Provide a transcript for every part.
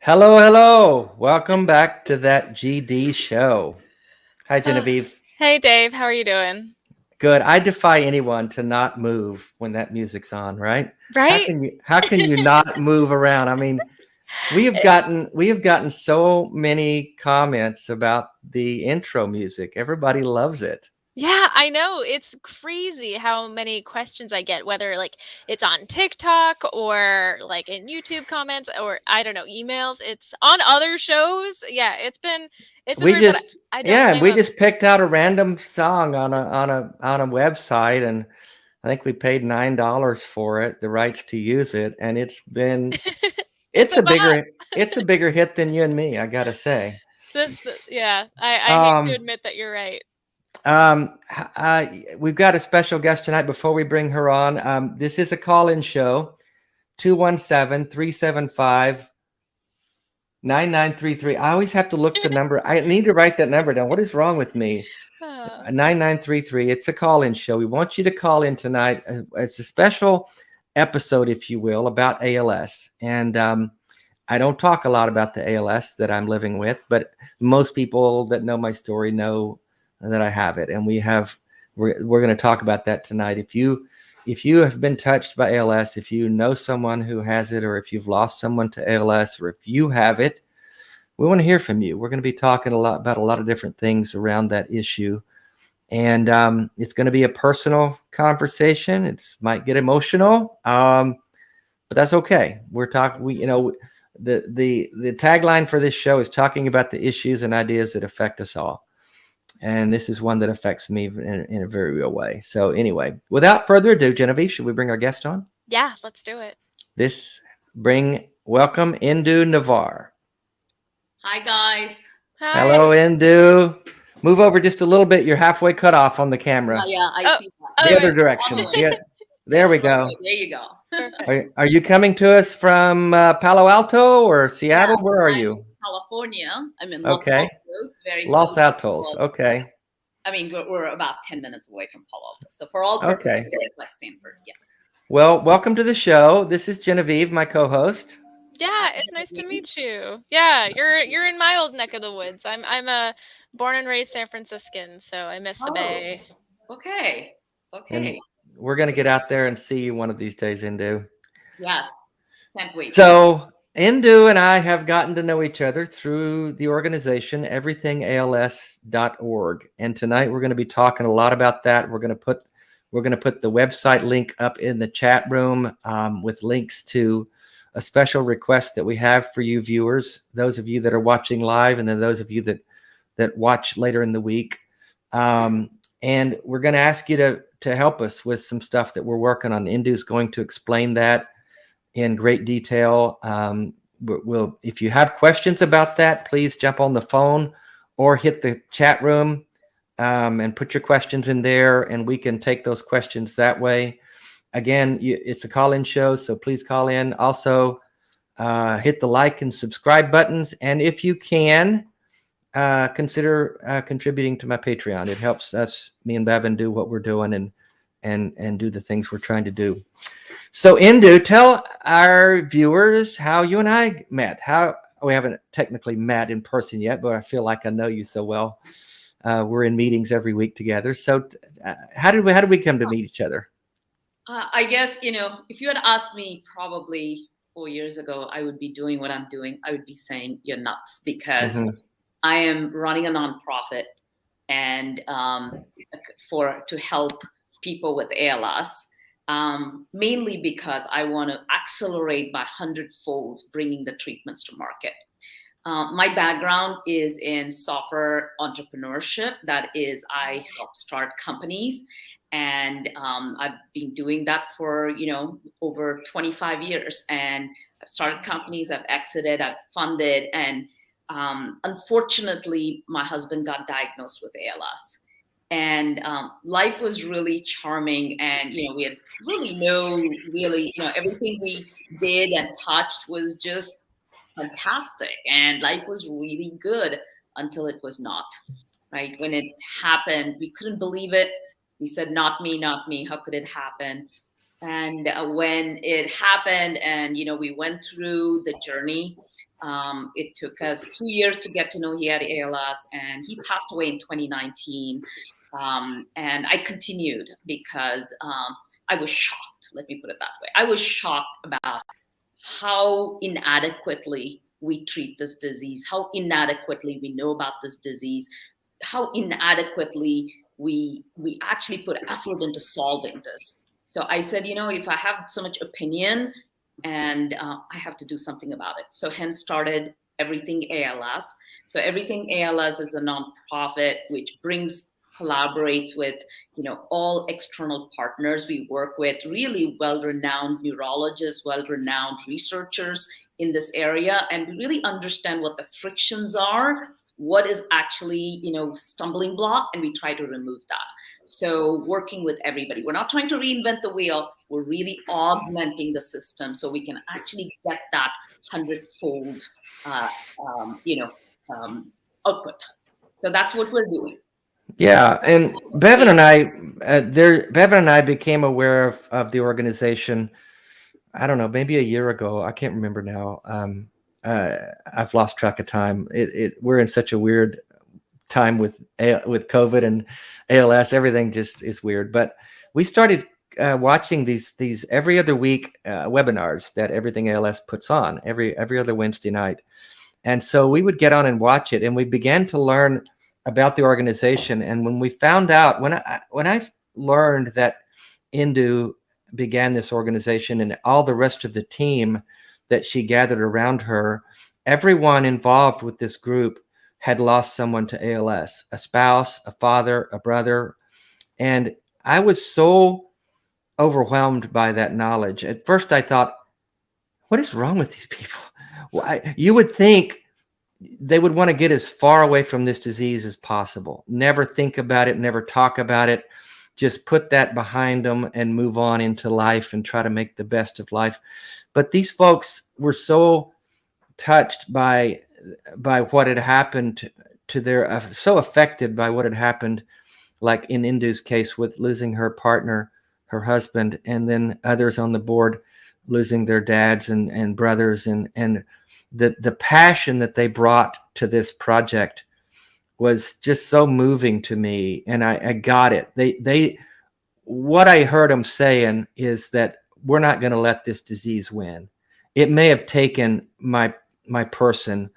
Hello, hello. Welcome back to that GD show. Hi, Genevieve. Hey, Dave. How are you doing? Good. I defy anyone to not move when that music's on, right? Right? How can you not move around? I mean, we have gotten so many comments about the intro music. Everybody loves it. Yeah, I know. It's crazy how many questions I get, whether like it's on TikTok or like in YouTube comments or I don't know, emails. It's on other shows. Yeah, it's been We weird, but just I don't blame we them. just picked out a random song on a website, and I think we paid $9 for it, the rights to use it, and it's been It's a bop. it's a bigger hit than You and Me, I gotta say. Yeah, I hate to admit that you're right. We've got a special guest tonight. Before we bring her on, this is a call-in show, 217-375-9933. I always have to look the number. I need to write that number down. What is wrong with me? 9933. It's a call-in show. We want you to call in tonight. It's a special episode, if you will, about ALS. And I don't talk a lot about the ALS that I'm living with, but most people that know my story know that I have it. And we're going to talk about that tonight. If you have been touched by ALS, if you know someone who has it, or if you've lost someone to ALS, or if you have it, we want to hear from you. We're going to be talking about a lot of different things around that issue. And it's going to be a personal conversation. It might get emotional, but that's okay. The tagline for this show is talking about the issues and ideas that affect us all. And this is one that affects me in a very real way. So anyway, without further ado, Genevieve, should we bring our guest on? Yeah, let's do it. Welcome Indu Navar. Hi, guys. Hi. Hello, Indu. Move over just a little bit. You're halfway cut off on the camera. Yeah, I see that. The other direction. Yeah, there we go. Okay, there you go. Are you coming to us from Palo Alto or Seattle? Yes, Where are I'm you? in California. I'm in Los Okay. Altos. Very Los close to Altos. Palo Alto. Okay. I mean, we're about 10 minutes away from Palo Alto. So for all purposes, it's West Stanford. Yeah. Well, welcome to the show. This is Genevieve, my co-host. Yeah, it's nice to meet you. Yeah, you're in my old neck of the woods. I'm a born and raised San Franciscan, so I miss the Bay. Okay. And we're gonna get out there and see you one of these days, Indu. Yes, can't wait. So Indu and I have gotten to know each other through the organization everythingALS.org, and tonight we're going to be talking a lot about that. We're going to put the website link up in the chat room with links to a special request that we have for you viewers, those of you that are watching live, and then those of you that watch later in the week. And we're going to ask you to help us with some stuff that we're working on. Indu's going to explain that in great detail. If you have questions about that, please jump on the phone or hit the chat room and put your questions in there, and we can take those questions that way. Again, it's a call-in show, so please call in. Also, hit the like and subscribe buttons, and if you can, consider contributing to my Patreon. It helps me and Bevin, do what we're doing and do the things we're trying to do. So, Indu, tell our viewers how you and I met. We haven't technically met in person yet, but I feel like I know you so well. We're in meetings every week together. So, how did we come to meet each other? I guess, if you had asked me probably 4 years ago, I would be doing what I'm doing. I would be saying you're nuts, because I am running a nonprofit and to help people with ALS. Mainly because I want to accelerate by 100-folds bringing the treatments to market. My background is in software entrepreneurship. That is, I help start companies, and I've been doing that for over 25 years. And I've started companies, I've exited, I've funded, and unfortunately, my husband got diagnosed with ALS. And life was really charming, and we had everything we did and touched was just fantastic, and life was really good until it was not. Right when it happened, we couldn't believe it. We said, not me, not me, how could it happen? And when it happened, and we went through the journey, it took us 2 years to get to know he had ALS, and he passed away in 2019. And I continued because I was shocked. Let me put it that way. I was shocked about how inadequately we treat this disease, how inadequately we know about this disease, how inadequately we actually put effort into solving this. So I said, if I have so much opinion, and I have to do something about it. So hence started Everything ALS. So Everything ALS is a nonprofit which collaborates with all external partners. We work with really well-renowned neurologists, well-renowned researchers in this area, and we really understand what the frictions are, what is actually stumbling block, and we try to remove that. So working with everybody, we're not trying to reinvent the wheel, we're really augmenting the system so we can actually get that 100-fold output. So that's what we're doing. Yeah, and Bevan and I became aware of the organization, I don't know, maybe a year ago. I can't remember now. I've lost track of time. We're in such a weird time with COVID and ALS. Everything just is weird. But we started watching these every other week webinars that Everything ALS puts on every other Wednesday night. And so we would get on and watch it, and we began to learn about the organization. And when we found out, when I learned that Indu began this organization and all the rest of the team that she gathered around her, everyone involved with this group had lost someone to ALS, a spouse, a father, a brother. And I was so overwhelmed by that knowledge. At first I thought, what is wrong with these people? You would think they would want to get as far away from this disease as possible. Never think about it, never talk about it. Just put that behind them and move on into life and try to make the best of life. But these folks were so touched by what had happened to their, so affected by what had happened, like in Indu's case with losing her partner, her husband, and then others on the board losing their dads and brothers, and the passion that they brought to this project was just so moving to me. And I got it. They what I heard them saying is that we're not going to let this disease win. It may have taken my person,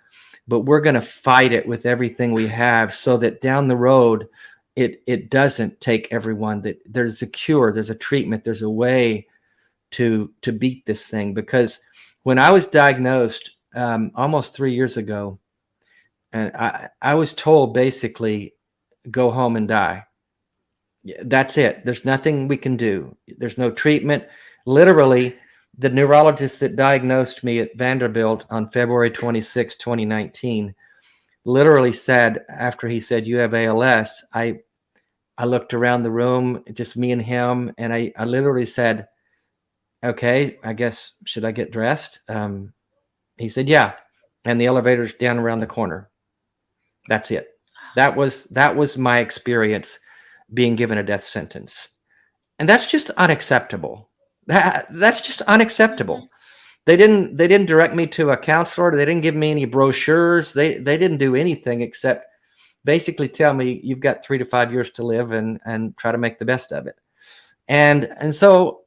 but we're going to fight it with everything we have so that down the road it doesn't take everyone, that there's a cure, there's a treatment, there's a way to beat this thing. Because when I was diagnosed almost 3 years ago, and I was told basically, go home and die. That's it. There's nothing we can do. There's no treatment. Literally, the neurologist that diagnosed me at Vanderbilt on February 26, 2019, literally said, after he said, you have ALS, I looked around the room, just me and him, and I literally said, okay, I guess, should I get dressed? He said, yeah. And the elevator's down around the corner. That's it. That was my experience being given a death sentence. And that's just unacceptable. That's just unacceptable. Mm-hmm. They didn't direct me to a counselor. They didn't give me any brochures. They didn't do anything except basically tell me you've got 3 to 5 years to live and try to make the best of it. And so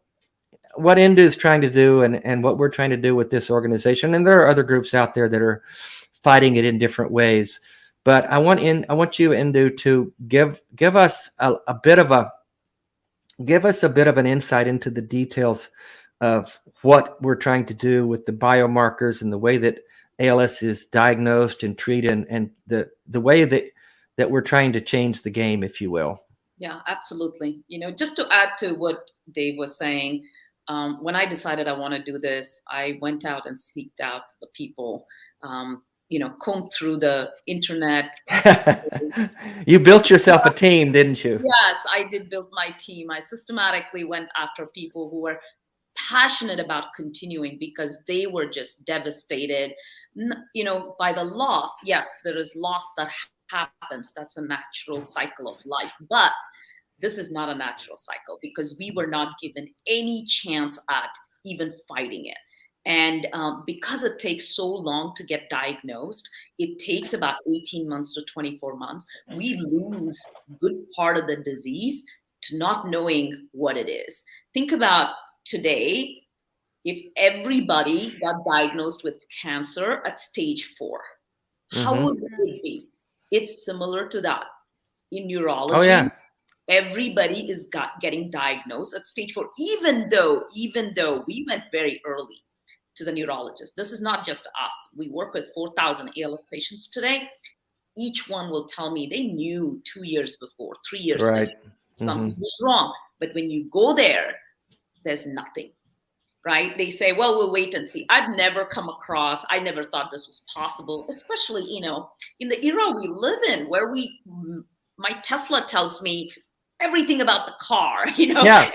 what Indu is trying to do and what we're trying to do with this organization, and there are other groups out there that are fighting it in different ways, But I want you, Indu, to give us a bit of an insight into the details of what we're trying to do with the biomarkers and the way that ALS is diagnosed and treated, and the way that we're trying to change the game, if you will. Yeah, absolutely. Just to add to what Dave was saying, when I decided I want to do this, I went out and seeked out the people, combed through the internet. You built yourself a team, didn't you? Yes, I did build my team. I systematically went after people who were passionate about continuing because they were just devastated, by the loss. Yes, there is loss that happens. That's a natural cycle of life. But this is not a natural cycle because we were not given any chance at even fighting it. And because it takes so long to get diagnosed, it takes about 18 months to 24 months. We lose good part of the disease to not knowing what it is. Think about today, if everybody got diagnosed with cancer at stage 4, how would it be? It's similar to that. In neurology, oh yeah, everybody is getting diagnosed at stage 4, even though we went very early to the neurologist. This is not just us. We work with 4,000 ALS patients today. Each one will tell me they knew 2 years before, 3 years right. before, something was wrong. But when you go there, there's nothing, right? They say, well, we'll wait and see. I never thought this was possible, especially, in the era we live in where my Tesla tells me everything about the car, Yeah.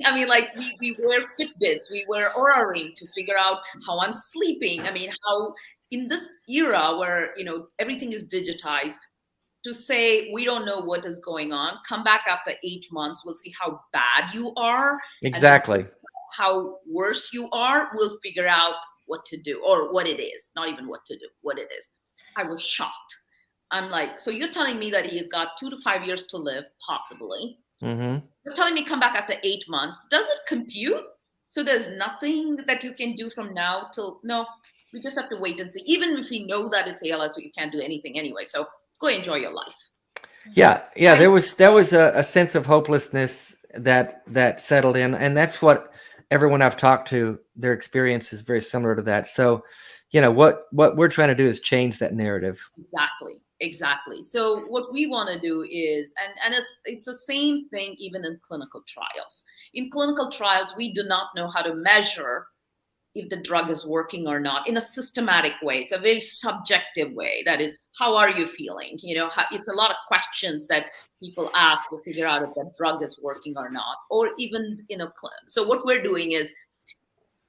I mean, like we wear Fitbits, we wear Oura Ring to figure out how I'm sleeping. I mean, how in this era where, everything is digitized, to say we don't know what is going on, come back after 8 months, we'll see how bad you are. Exactly. And how worse you are, we'll figure out what to do, or what it is, not even what to do, what it is. I was shocked. I'm like, so you're telling me that he has got 2 to 5 years to live, possibly. You're telling me come back after 8 months. Does it compute? So there's nothing that you can do from now till, no, we just have to wait and see. Even if we know that it's ALS, we can't do anything anyway. So go enjoy your life. Yeah. There was a sense of hopelessness that settled in, and that's what everyone I've talked to, their experience is very similar to that. So, what we're trying to do is change that narrative. Exactly. So what we want to do is, and it's the same thing even in clinical trials. In clinical trials, we do not know how to measure if the drug is working or not in a systematic way. It's a very subjective way. That is, how are you feeling? It's a lot of questions that people ask to figure out if the drug is working or not, or even so what we're doing is,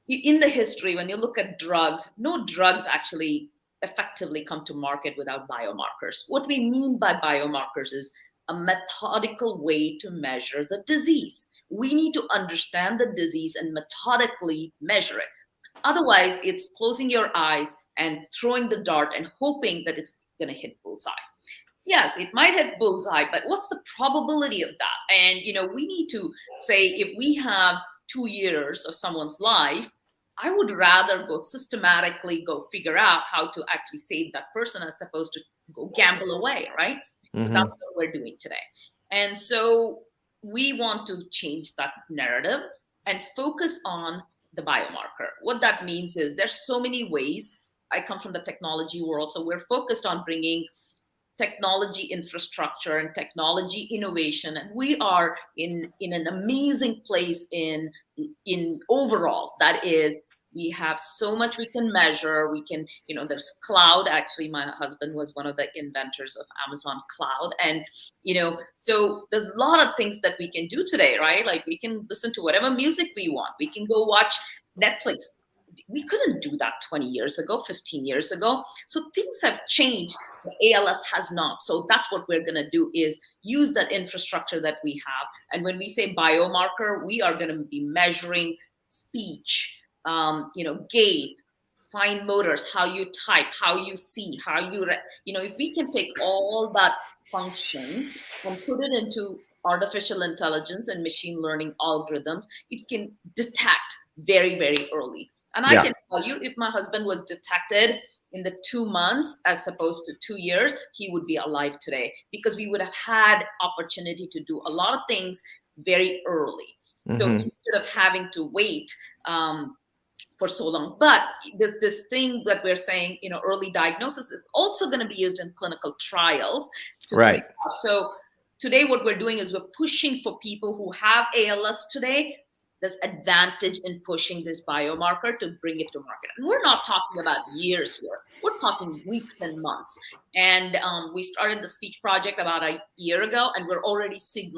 in the history, when you look at drugs, no drugs actually effectively come to market without biomarkers. What we mean by biomarkers is a methodical way to measure the disease. We need to understand the disease and methodically measure it. Otherwise, it's closing your eyes and throwing the dart and hoping that it's going to hit bullseye. Yes, it might hit bullseye, but what's the probability of that? And, we need to say, if we have 2 years of someone's life, I would rather go systematically go figure out how to actually save that person as opposed to go gamble away, right? So that's what we're doing today. And so we want to change that narrative and focus on the biomarker. What that means is there's so many ways. I come from the technology world, so we're focused on bringing technology infrastructure and technology innovation, and we are in an amazing place in overall. That is, we have so much we can measure. We can, there's cloud. Actually, my husband was one of the inventors of Amazon Cloud. And, so there's a lot of things that we can do today, right? Like we can listen to whatever music we want. We can go watch Netflix. We couldn't do that 20 years ago, 15 years ago. So things have changed. The ALS has not. So that's what we're going to do, is use that infrastructure that we have. And when we say biomarker, we are going to be measuring speech, gait, fine motors, how you type, how you see, how you, if we can take all that function and put it into artificial intelligence and machine learning algorithms, it can detect very, very early. And I can tell you, if my husband was detected in the 2 months as opposed to 2 years, he would be alive today, because we would have had opportunity to do a lot of things very early. So instead of having to wait for so long. But this thing that we're saying, early diagnosis is also going to be used in clinical trials to Right. So today what we're doing is we're pushing for people who have ALS today. There's advantage in pushing this biomarker to bring it to market. And we're not talking about years here. We're talking weeks and months. And we started the speech project about a year ago, and we're already seeing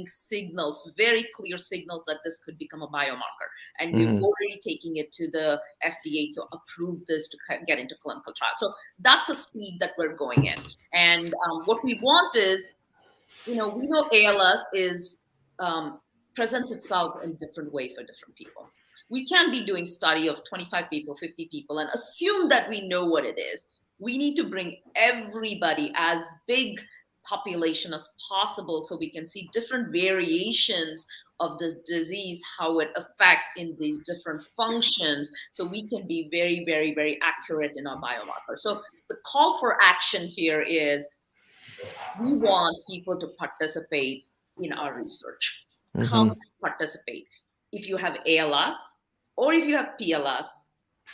signals, very clear signals, that this could become a biomarker. And we're already taking it to the FDA to approve this to get into clinical trials. So that's a speed that we're going in. And what we want is, we know ALS is presents itself in different way for different people. We can't be doing study of 25 people, 50 people and assume that we know what it is. We need to bring everybody, as big population as possible, so we can see different variations of this disease, how it affects in these different functions, so we can be very, very, very accurate in our biomarker. So the call for action here is, we want people to participate in our research. Come participate. If you have ALS, or if you have PLS,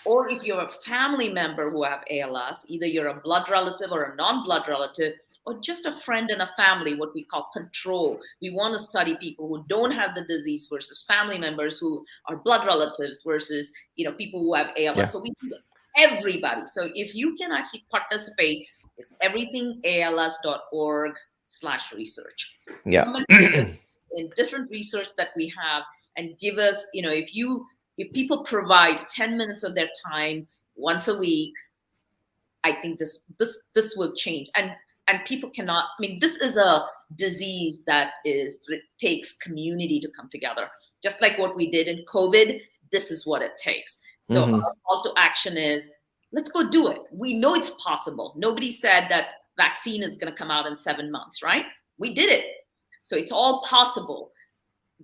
or if you're a family member who have ALS, either you're a blood relative or a non-blood relative, or just a friend in a family, what we call control. We want to study people who don't have the disease versus family members who are blood relatives versus people who have ALS. Yeah. So we do everybody. So if you can actually participate, it's everythingals.org/research. Yeah. In different research that we have, and give us, if people provide 10 minutes of their time once a week, I think this will change. And people cannot, this is a disease that takes community to come together. Just like what we did in COVID, this is what it takes. So our call to action is, let's go do it. We know it's possible. Nobody said that vaccine is going to come out in 7 months, right? We did it. So it's all possible,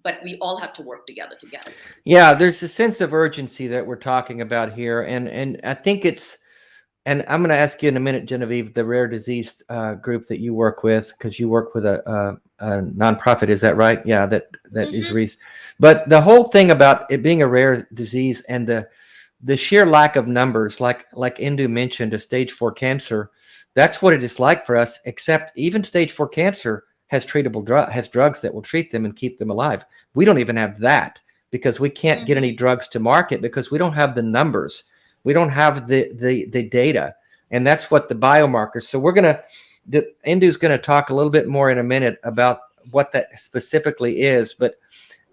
but we all have to work together to get it. Yeah, there's a sense of urgency that we're talking about here. And I think and I'm going to ask you in a minute, Genevieve, the rare disease group that you work with, because you work with a nonprofit, is that right? Yeah, that is. But the whole thing about it being a rare disease and the sheer lack of numbers, like Indu mentioned, a stage 4 cancer, that's what it is like for us, except even stage 4 cancer has has drugs that will treat them and keep them alive. We don't even have that, because we can't get any drugs to market because we don't have the numbers. We don't have the data. And that's what the biomarkers. So Indu's going to talk a little bit more in a minute about what that specifically is. But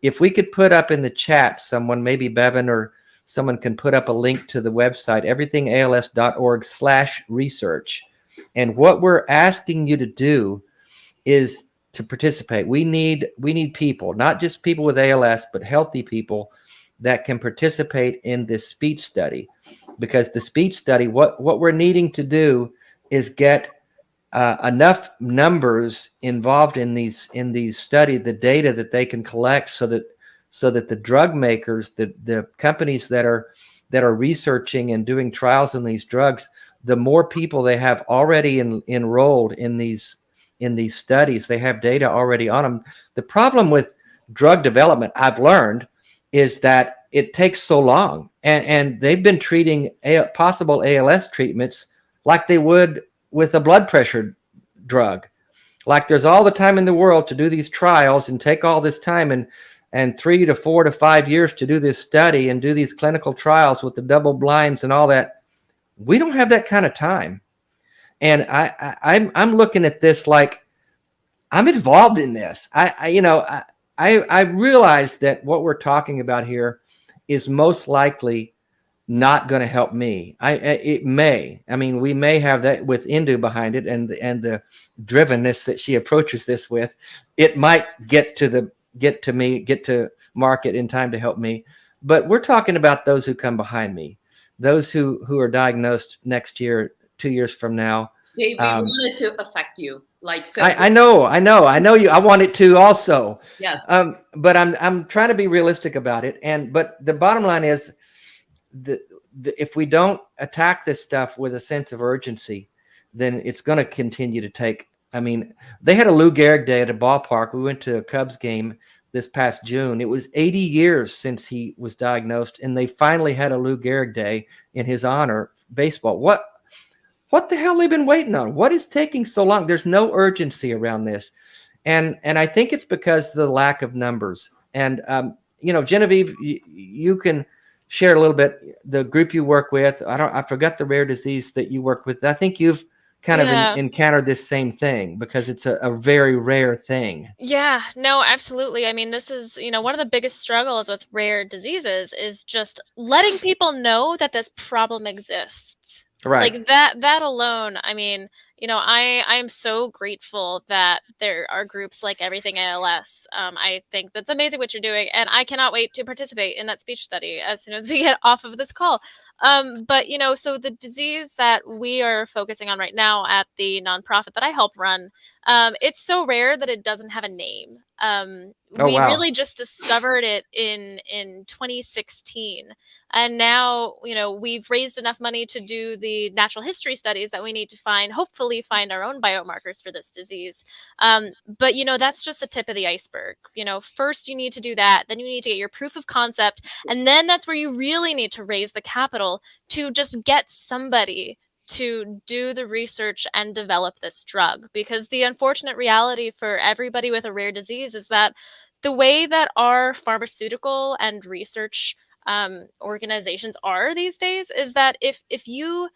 if we could put up in the chat, someone, maybe Bevan or someone, can put up a link to the website, everythingals.org/research. And what we're asking you to do is to participate. We need people, not just people with ALS, but healthy people that can participate in this speech study. Because the speech study, what we're needing to do is get enough numbers involved in these studies, the data that they can collect, so that the drug makers, the companies that are researching and doing trials in these drugs, the more people they have already enrolled in these studies, they have data already on them. The problem with drug development, I've learned, is that it takes so long, and they've been treating possible ALS treatments like they would with a blood pressure drug. Like there's all the time in the world to do these trials and take all this time and 3 to 4 to 5 years to do this study and do these clinical trials with the double blinds and all that. We don't have that kind of time. And I'm looking at this like I'm involved in this. I realize that what we're talking about here is most likely not going to help me. It may. I mean, we may have that with Indu behind it, and the drivenness that she approaches this with. It might get to market in time to help me. But we're talking about those who come behind me, those who are diagnosed next year, 2 years from now. Dave, we want it to affect you. Like so. I know you. I want it to also. Yes. But I'm trying to be realistic about it. But the bottom line is, if we don't attack this stuff with a sense of urgency, then it's going to continue to take. I mean, they had a Lou Gehrig Day at a ballpark. We went to a Cubs game this past June. It was 80 years since he was diagnosed, and they finally had a Lou Gehrig Day in his honor. Baseball. What the hell they've been waiting on? What is taking so long? There's no urgency around this, and I think it's because of the lack of numbers. And Genevieve, you can share a little bit the group you work with. I forgot the rare disease that you work with. I think you've kind of encountered this same thing because it's a very rare thing. Yeah, no, absolutely. I mean, this is, one of the biggest struggles with rare diseases is just letting people know that this problem exists. Right. Like that alone, I mean, I am so grateful that there are groups like Everything ALS. I think that's amazing what you're doing, and I cannot wait to participate in that speech study as soon as we get off of this call. But so the disease that we are focusing on right now at the nonprofit that I help run, it's so rare that it doesn't have a name. We really just discovered it in 2016. And now, we've raised enough money to do the natural history studies that we need to hopefully find our own biomarkers for this disease. But, that's just the tip of the iceberg. First you need to do that. Then you need to get your proof of concept. And then that's where you really need to raise the capital to just get somebody to do the research and develop this drug. Because the unfortunate reality for everybody with a rare disease is that the way that our pharmaceutical and research organizations are these days is that if you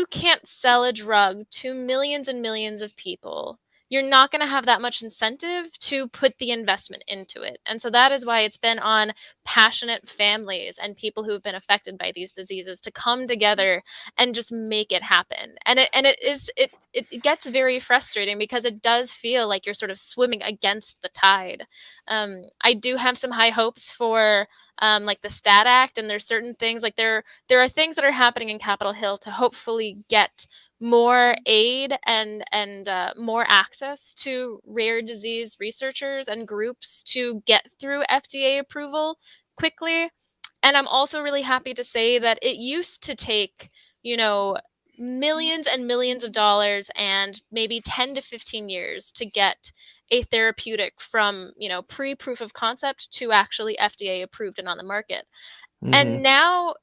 can't sell a drug to millions and millions of people, you're not going to have that much incentive to put the investment into it. And so that is why it's been on passionate families and people who have been affected by these diseases to come together and just make it happen. And it gets very frustrating because it does feel like you're sort of swimming against the tide. I do have some high hopes for like the STAT Act, and there's certain things like there are things that are happening in Capitol Hill to hopefully get more aid and more access to rare disease researchers and groups to get through FDA approval quickly. And I'm also really happy to say that it used to take, millions and millions of dollars and maybe 10 to 15 years to get a therapeutic from, pre-proof of concept to actually FDA approved and on the market. Mm-hmm. And now,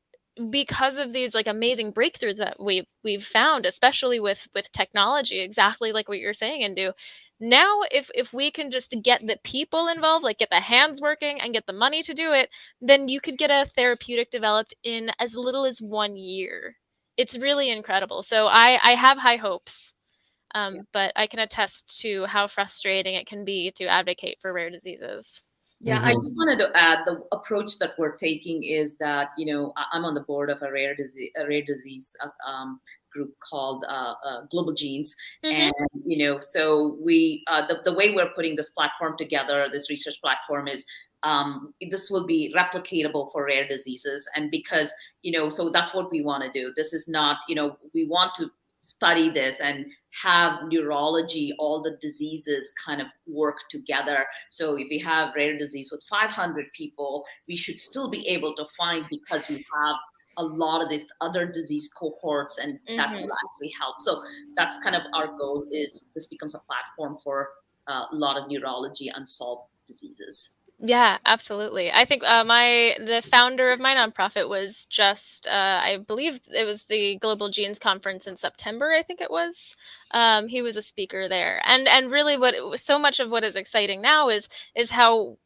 because of these like amazing breakthroughs that we've found, especially with technology, exactly like what you're saying, Indu, now if we can just get the people involved, like get the hands working and get the money to do it, then you could get a therapeutic developed in as little as 1 year. It's really incredible. So I have high hopes. But I can attest to how frustrating it can be to advocate for rare diseases. Yeah, I just wanted to add the approach that we're taking is that, I'm on the board of a rare disease group called Global Genes. Mm-hmm. And, so we, the way we're putting this platform together, this research platform is, this will be replicatable for rare diseases. And because, so that's what we want to do. This is not, we want to study this and have neurology, all the diseases kind of work together. So if we have rare disease with 500 people, we should still be able to find, because we have a lot of these other disease cohorts, and that will actually help. So that's kind of our goal, is this becomes a platform for a lot of neurology unsolved diseases. Yeah, absolutely. I think the founder of my nonprofit was just, I believe it was the Global Genes Conference in September, I think it was. He was a speaker there. And really so much of what is exciting now is how,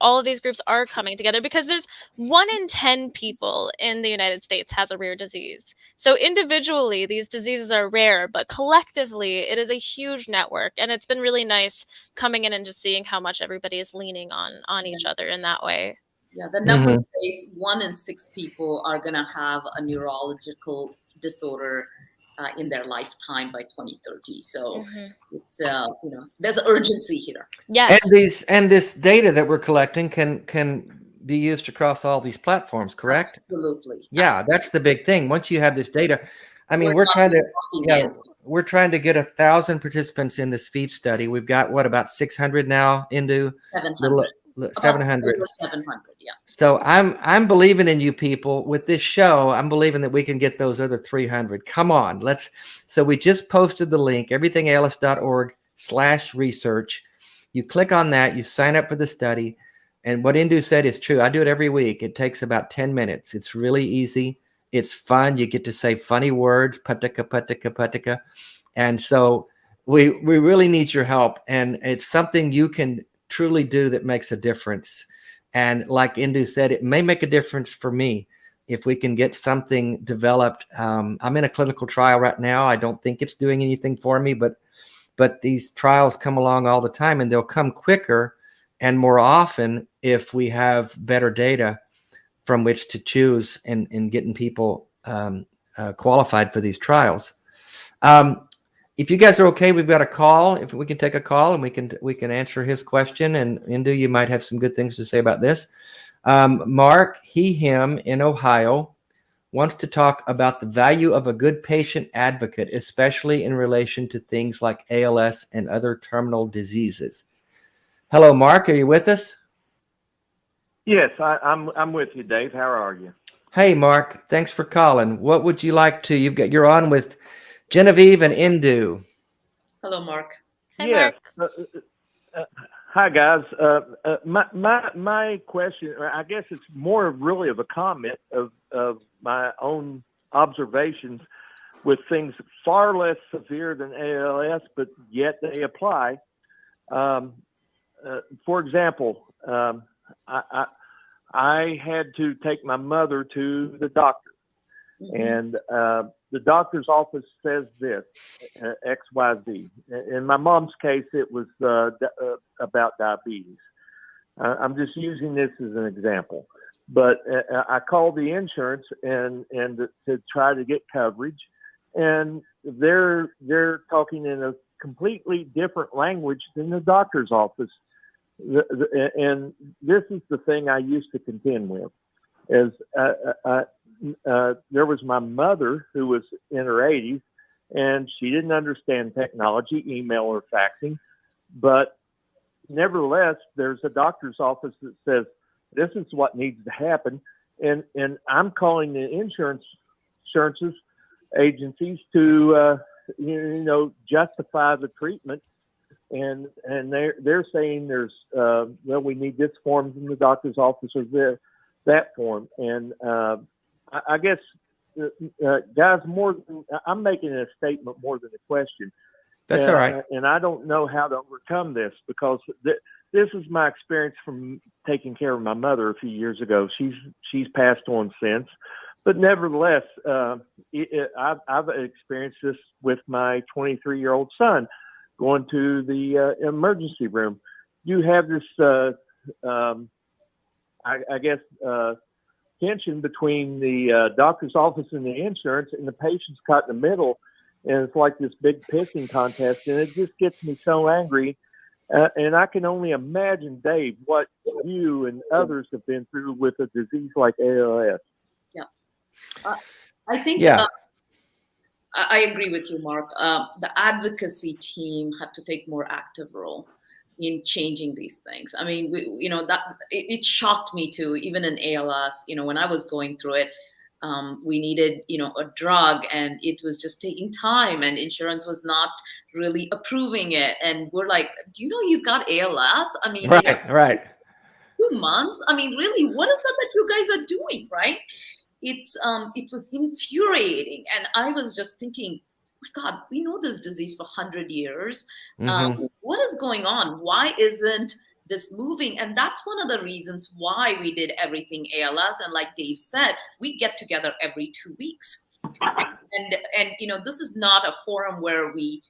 all of these groups are coming together, because there's 1 in 10 people in the United States has a rare disease. So individually, these diseases are rare, but collectively, it is a huge network. And it's been really nice coming in and just seeing how much everybody is leaning on each other in that way. Yeah, the number says 1 in 6 people are going to have a neurological disorder in their lifetime by 2030. So it's there's urgency here. Yes. And this data that we're collecting can be used across all these platforms, correct? Absolutely. Yeah, Absolutely. That's the big thing. Once you have this data, I mean, we're trying to get 1,000 participants in the speech study. We've got about 600 now, Indu? 700. About 700. over 700, yeah. So I'm believing in you people with this show. I'm believing that we can get those other 300. Come on, let's. So we just posted the link, everythingals.org/research. You click on that, you sign up for the study. And what Indu said is true. I do it every week. It takes about 10 minutes. It's really easy. It's fun. You get to say funny words, patika, patika, patika. And so we really need your help. And it's something you can truly do that makes a difference. And like Indu said, it may make a difference for me if we can get something developed. I'm in a clinical trial right now. I don't think it's doing anything for me, but these trials come along all the time, and they'll come quicker and more often if we have better data from which to choose in getting people qualified for these trials. If you guys are okay, we've got a call. If we can take a call and we can answer his question. And Indu, you might have some good things to say about this. Mark, him in Ohio, wants to talk about the value of a good patient advocate, especially in relation to things like ALS and other terminal diseases. Hello, Mark. Are you with us? Yes, I'm with you, Dave. How are you? Hey, Mark. Thanks for calling. What would you like to? You're on with Genevieve and Indu. Hello, Mark. Hi, Yes. Mark. Hi, guys. My question, I guess it's more really of a comment of my own observations with things far less severe than ALS, but yet they apply. For example, I had to take my mother to the doctor, and the doctor's office says this, XYZ. In my mom's case, it was about diabetes. I'm just using this as an example. But I called the insurance and to try to get coverage, and they're talking in a completely different language than the doctor's office. And this is the thing I used to contend with, is there was my mother who was in her 80s, and she didn't understand technology, email or faxing, but nevertheless, there's a doctor's office that says this is what needs to happen, and I'm calling the insurance agencies to justify the treatment. And they're saying there's we need this form from the doctor's office or that form. And I guess guys, I'm making a statement more than a question. That's all right. And I don't know how to overcome this, because this is my experience from taking care of my mother a few years ago. She's passed on since, but nevertheless, I've experienced this with my 23-year-old son. Going to the emergency room, you have this, tension between the doctor's office and the insurance, and the patient's caught in the middle, and it's like this big pissing contest, and it just gets me so angry. And I can only imagine, Dave, what you and others have been through with a disease like ALS. Yeah, I think. Yeah. I agree with you, Mark. The advocacy team have to take more active role in changing these things. I mean, it shocked me too, even in ALS, when I was going through it, we needed, a drug, and it was just taking time, and insurance was not really approving it. And we're like, do you know he's got ALS? I mean, right. 2 months. I mean, really, what is that you guys are doing, right? It was infuriating, and I was just thinking, my God, we know this disease for 100 years. What is going on? Why isn't this moving? And that's one of the reasons why we did Everything ALS. And like Dave said, we get together every 2 weeks, and this is not a forum where we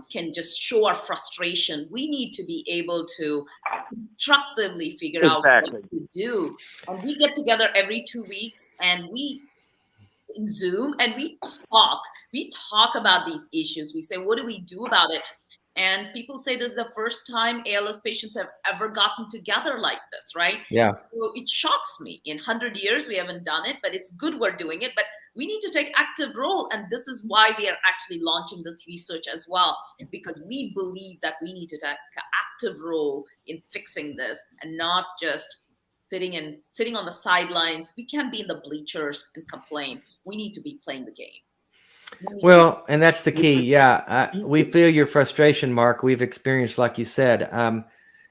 can just show our frustration. We need to be able to constructively figure out what to do. And we get together every 2 weeks, and we in Zoom, and we talk about these issues. We say, what do we do about it? And people say this is the first time ALS patients have ever gotten together like this, right? Yeah. So it shocks me. In 100 years, we haven't done it, but it's good we're doing it. But We need to take active role. And this is why we are actually launching this research as well, because we believe that we need to take an active role in fixing this and not just sitting on the sidelines. We can't be in the bleachers and complain. We need to be playing the game. Well, and that's the key. Yeah, we feel your frustration, Mark. We've experienced, like you said,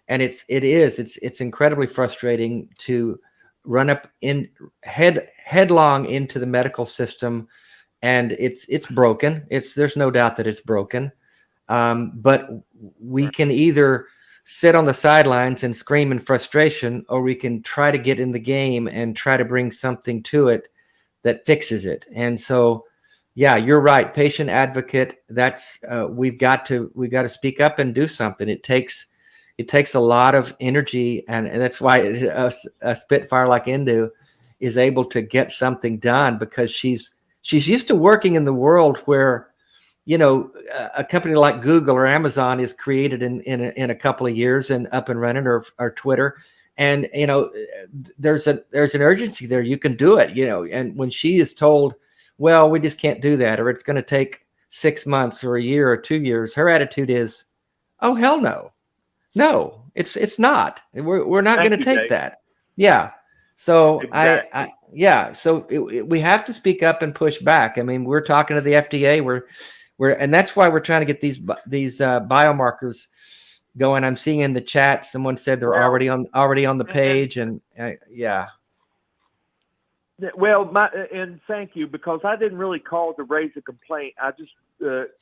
and it's incredibly frustrating to run up in headlong into the medical system, and it's broken. There's no doubt that it's broken, but we can either sit on the sidelines and scream in frustration, or we can try to get in the game and try to bring something to it that fixes it. And so, yeah, you're right. Patient advocate. That's we've got to speak up and do something. It takes a lot of energy, and that's why a Spitfire like Indu is able to get something done, because she's used to working in the world where, you know, a company like Google or Amazon is created in a couple of years and up and running, or Twitter, and you know, there's an urgency there. You can do it, you know. And when she is told, well, we just can't do that, or it's going to take 6 months or a year or 2 years, her attitude is, oh, hell no. No, it's not. We're not going to take Dave. that. Yeah. So Exactly. so we have to speak up and push back. I mean, we're talking to the FDA. And that's why we're trying to get these biomarkers going. I'm seeing in the chat, someone said they're already on the page, and yeah. Well, and thank you, because I didn't really call to raise a complaint. I just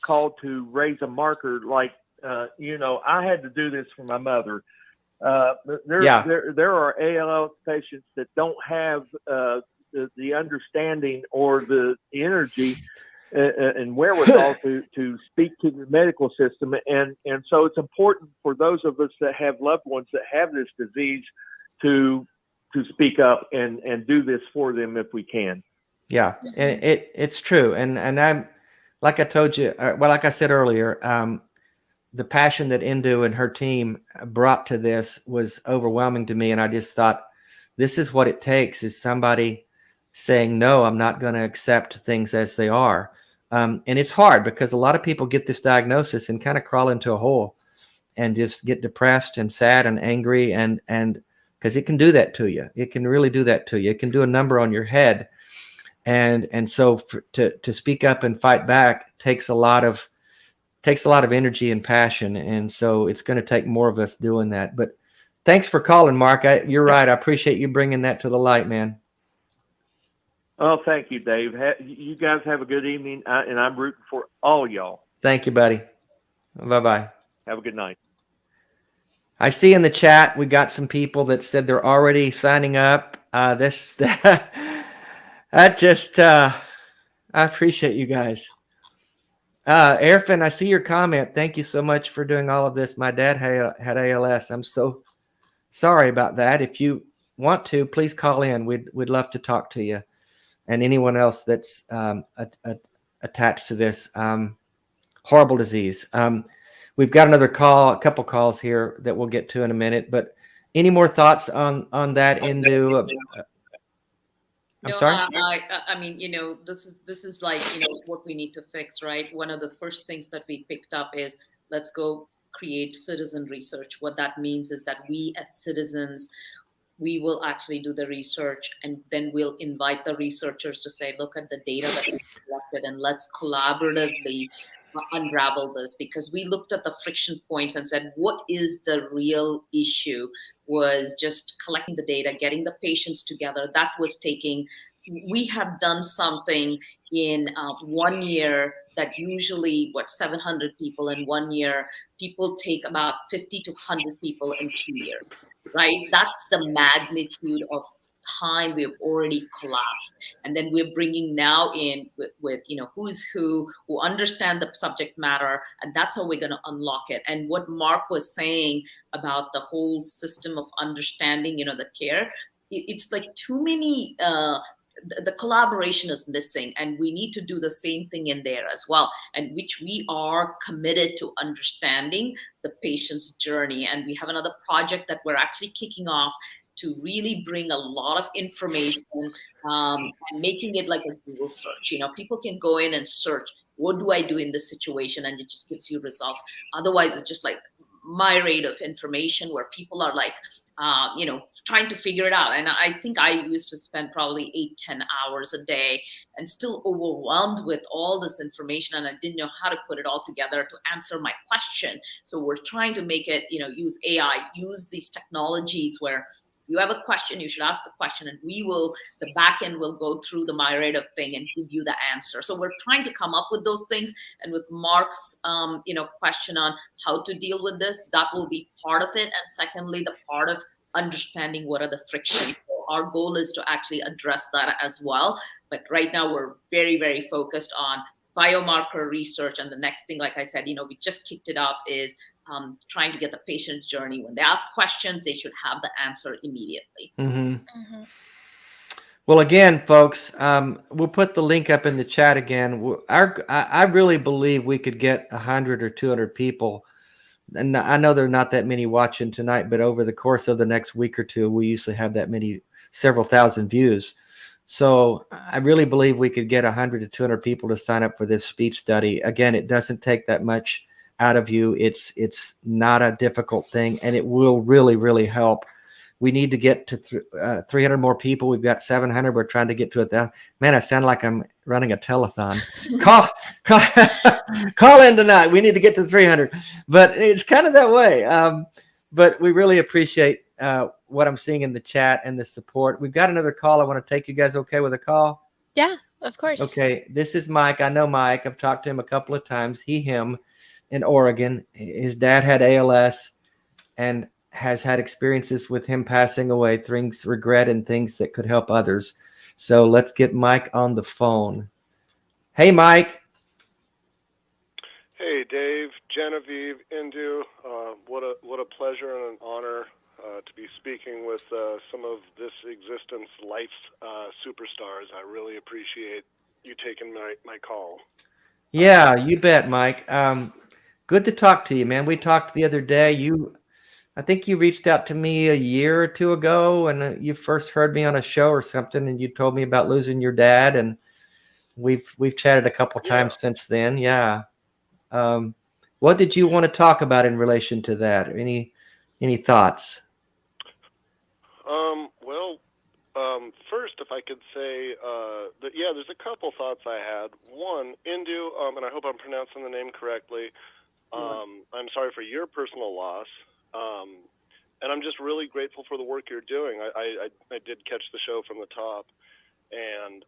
called to raise a marker. Like, you know, I had to do this for my mother. There are ALS patients that don't have the understanding or the energy and wherewithal to speak to the medical system, and so it's important for those of us that have loved ones that have this disease to speak up and do this for them if we can. Yeah, and it's true. And I'm, like I told you, like I said earlier, the passion that Indu and her team brought to this was overwhelming to me. And I just thought, this is what it takes, is somebody saying, no, I'm not going to accept things as they are. And it's hard, because a lot of people get this diagnosis and kind of crawl into a hole and just get depressed and sad and angry, and because it can do that to you. It can really do that to you. It can do a number on your head. And so to speak up and fight back takes a lot of energy and passion. And so it's going to take more of us doing that. But thanks for calling, Mark. You're right. I appreciate you bringing that to the light, man. Oh, thank you, Dave. You guys have a good evening, and I'm rooting for all y'all. Thank you, buddy. Bye-bye. Have a good night. I see in the chat we got some people that said they're already signing up. I appreciate you guys. Erfin, I see your comment. Thank you so much for doing all of this. My dad had ALS. I'm so sorry about that. If you want to, please call in. We'd love to talk to you, and anyone else that's attached to this horrible disease. We've got a couple calls here that we'll get to in a minute. But any more thoughts on that, Indu? I'm sorry. I mean, you know, this is like, you know, what we need to fix, right? One of the first things that we picked up is, let's go create citizen research. What that means is that we as citizens, we will actually do the research, and then we'll invite the researchers to say, look at the data that we collected, and let's collaboratively unravel this. Because we looked at the friction points and said, what is the real issue? Was just collecting the data, getting the patients together. That was taking, we have done something in 1 year that usually, 700 people in 1 year, people take about 50 to 100 people in 2 years, right? That's the magnitude of time we've already collapsed. And then we're bringing now in with you know, who's who understand the subject matter, and that's how we're going to unlock it. And what Mark was saying about the whole system of understanding, you know, the care, it's like too many, the collaboration is missing, and we need to do the same thing in there as well, and which we are committed to understanding the patient's journey. And we have another project that we're actually kicking off to really bring a lot of information and making it like a Google search. People can go in and search, what do I do in this situation? And it just gives you results. Otherwise, it's just like myriad of information where people are like, trying to figure it out. And I think I used to spend probably 8-10 hours a day and still overwhelmed with all this information. And I didn't know how to put it all together to answer my question. So we're trying to make it, use AI, use these technologies where you have a question, you should ask the question, and the back end will go through the myriad of thing and give you the answer. So we're trying to come up with those things. And with Mark's, question on how to deal with this, that will be part of it. And secondly, the part of understanding what are the frictions. So our goal is to actually address that as well. But right now we're very, very focused on biomarker research. And the next thing, like I said, we just kicked it off, is trying to get the patient's journey. When they ask questions, they should have the answer immediately. Well, again, folks, we'll put the link up in the chat again. I really believe we could get 100 or 200 people. And I know there are not that many watching tonight, but over the course of the next week or two, we usually have that many, several thousand views. So I really believe we could get 100 to 200 people to sign up for this speech study. Again, it doesn't take that much out of you. It's not a difficult thing, and it will really, really help. We need to get to 300 more people. We've got 700. We're trying to get to 1,000. Man, I sound like I'm running a telethon. Call in tonight. We need to get to 300. But it's kind of that way. But we really appreciate what I'm seeing in the chat and the support. We've got another call I want to take. You guys okay with a call? Yeah, of course. Okay. This is Mike. I know Mike. I've talked to him a couple of times. Him in Oregon. His dad had ALS and has had experiences with him passing away, things regret and things that could help others. So let's get Mike on the phone. Hey, Mike. Hey, Dave, Genevieve, Indu. What a pleasure and an honor to be speaking with some of this existence life's superstars. I really appreciate you taking my call. Yeah, you bet, Mike. Good to talk to you, man. We talked the other day. I think you reached out to me a year or two ago, and you first heard me on a show or something, and you told me about losing your dad, and we've chatted a couple times since then. Yeah. What did you want to talk about in relation to that? Any thoughts? First, if I could say that, there's a couple thoughts I had. One, Indu, and I hope I'm pronouncing the name correctly. I'm sorry for your personal loss. And I'm just really grateful for the work you're doing. I did catch the show from the top, and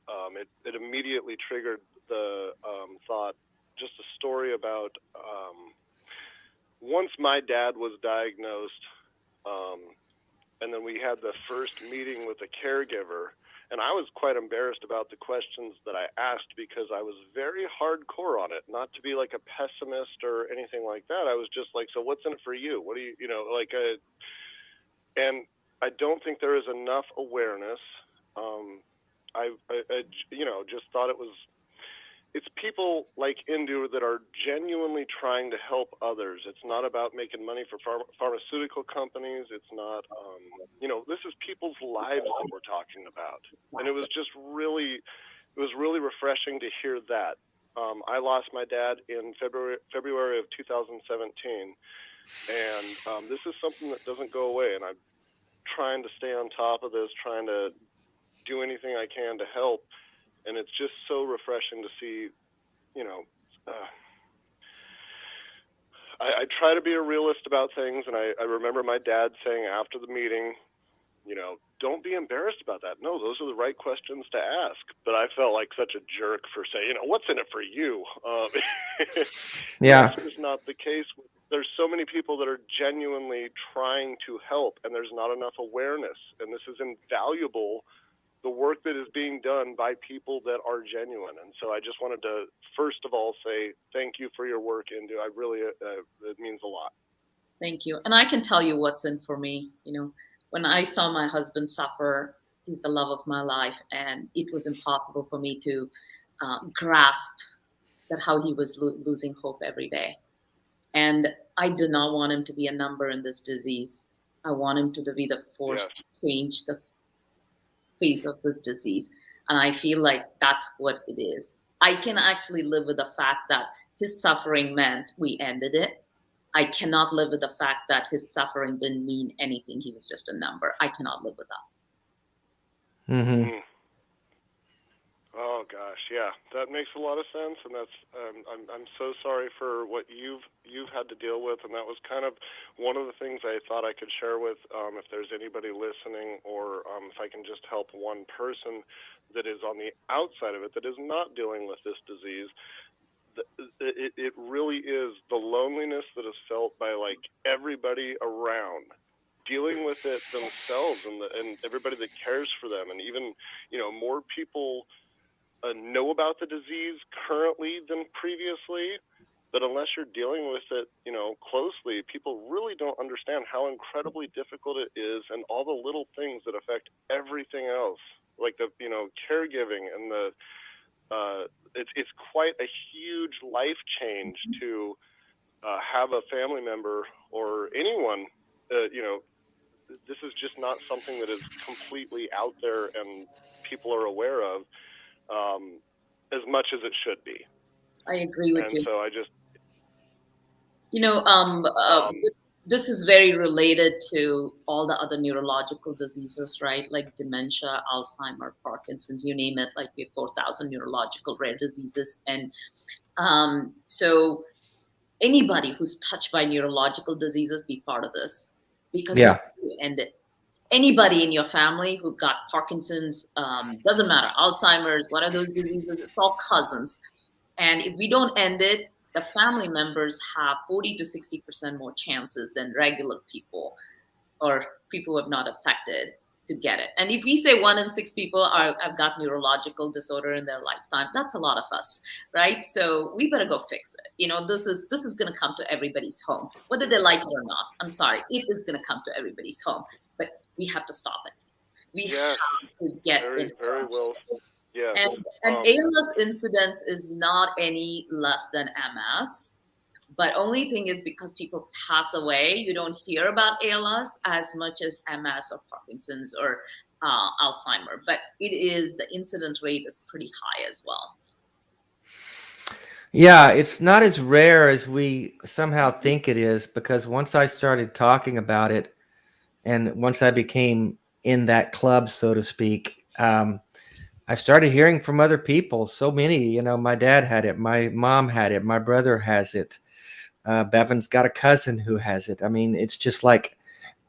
it immediately triggered the thought, just a story about once my dad was diagnosed, and then we had the first meeting with a caregiver, and I was quite embarrassed about the questions that I asked because I was very hardcore on it, not to be like a pessimist or anything like that. I was just like, so what's in it for you? What do you, and I don't think there is enough awareness. I just thought it's people like Indu that are genuinely trying to help others. It's not about making money for pharmaceutical companies. It's not, this is people's lives that we're talking about. And it was really refreshing to hear that. I lost my dad in February of 2017. And this is something that doesn't go away. And I'm trying to stay on top of this, trying to do anything I can to help. And it's just so refreshing to see, I try to be a realist about things. And I remember my dad saying after the meeting, don't be embarrassed about that. No, those are the right questions to ask. But I felt like such a jerk for saying, what's in it for you? Yeah. This is not the case. There's so many people that are genuinely trying to help, and there's not enough awareness. And this is invaluable, the work that is being done by people that are genuine. And so I just wanted to, first of all, say thank you for your work, Indu. I really, it means a lot. Thank you. And I can tell you what's in for me. When I saw my husband suffer, he's the love of my life, and it was impossible for me to grasp that how he was losing hope every day. And I did not want him to be a number in this disease. I want him to be the force Yes. to change the face of this disease. And I feel like that's what it is. I can actually live with the fact that his suffering meant we ended it. I cannot live with the fact that his suffering didn't mean anything. He was just a number. I cannot live with that. Mm-hmm. Oh gosh, yeah, that makes a lot of sense, and that's I'm so sorry for what you've had to deal with, and that was kind of one of the things I thought I could share with if there's anybody listening, or if I can just help one person that is on the outside of it that is not dealing with this disease. It really is the loneliness that is felt by like everybody around, dealing with it themselves, and everybody that cares for them, and even more people know about the disease currently than previously, but unless you're dealing with it, closely, people really don't understand how incredibly difficult it is, and all the little things that affect everything else, like the caregiving and the it's quite a huge life change to have a family member or anyone. This is just not something that is completely out there and people are aware of. As much as it should be. I agree with you. And so I just, this is very related to all the other neurological diseases, right? Like dementia, Alzheimer, Parkinson's, you name it. Like we have 4,000 neurological rare diseases, and so anybody who's touched by neurological diseases, be part of this, because Yeah. we end it. Anybody in your family who got Parkinson's, doesn't matter, Alzheimer's, one of those diseases, it's all cousins. And if we don't end it, the family members have 40 to 60% more chances than regular people or people who have not affected to get it. And if we say 1 in 6 people have got neurological disorder in their lifetime, that's a lot of us, right? So we better go fix it. This is going to come to everybody's home, whether they like it or not. I'm sorry, it is going to come to everybody's home, but we have to stop it. We have to get very, very well. Yeah. And ALS incidence is not any less than MS. But only thing is, because people pass away, you don't hear about ALS as much as MS or Parkinson's or Alzheimer. But the incident rate is pretty high as well. Yeah, it's not as rare as we somehow think it is, because once I started talking about it, and once I became in that club, so to speak, I started hearing from other people. So many, my dad had it, my mom had it, my brother has it. Bevan's got a cousin who has it. I mean, it's just like,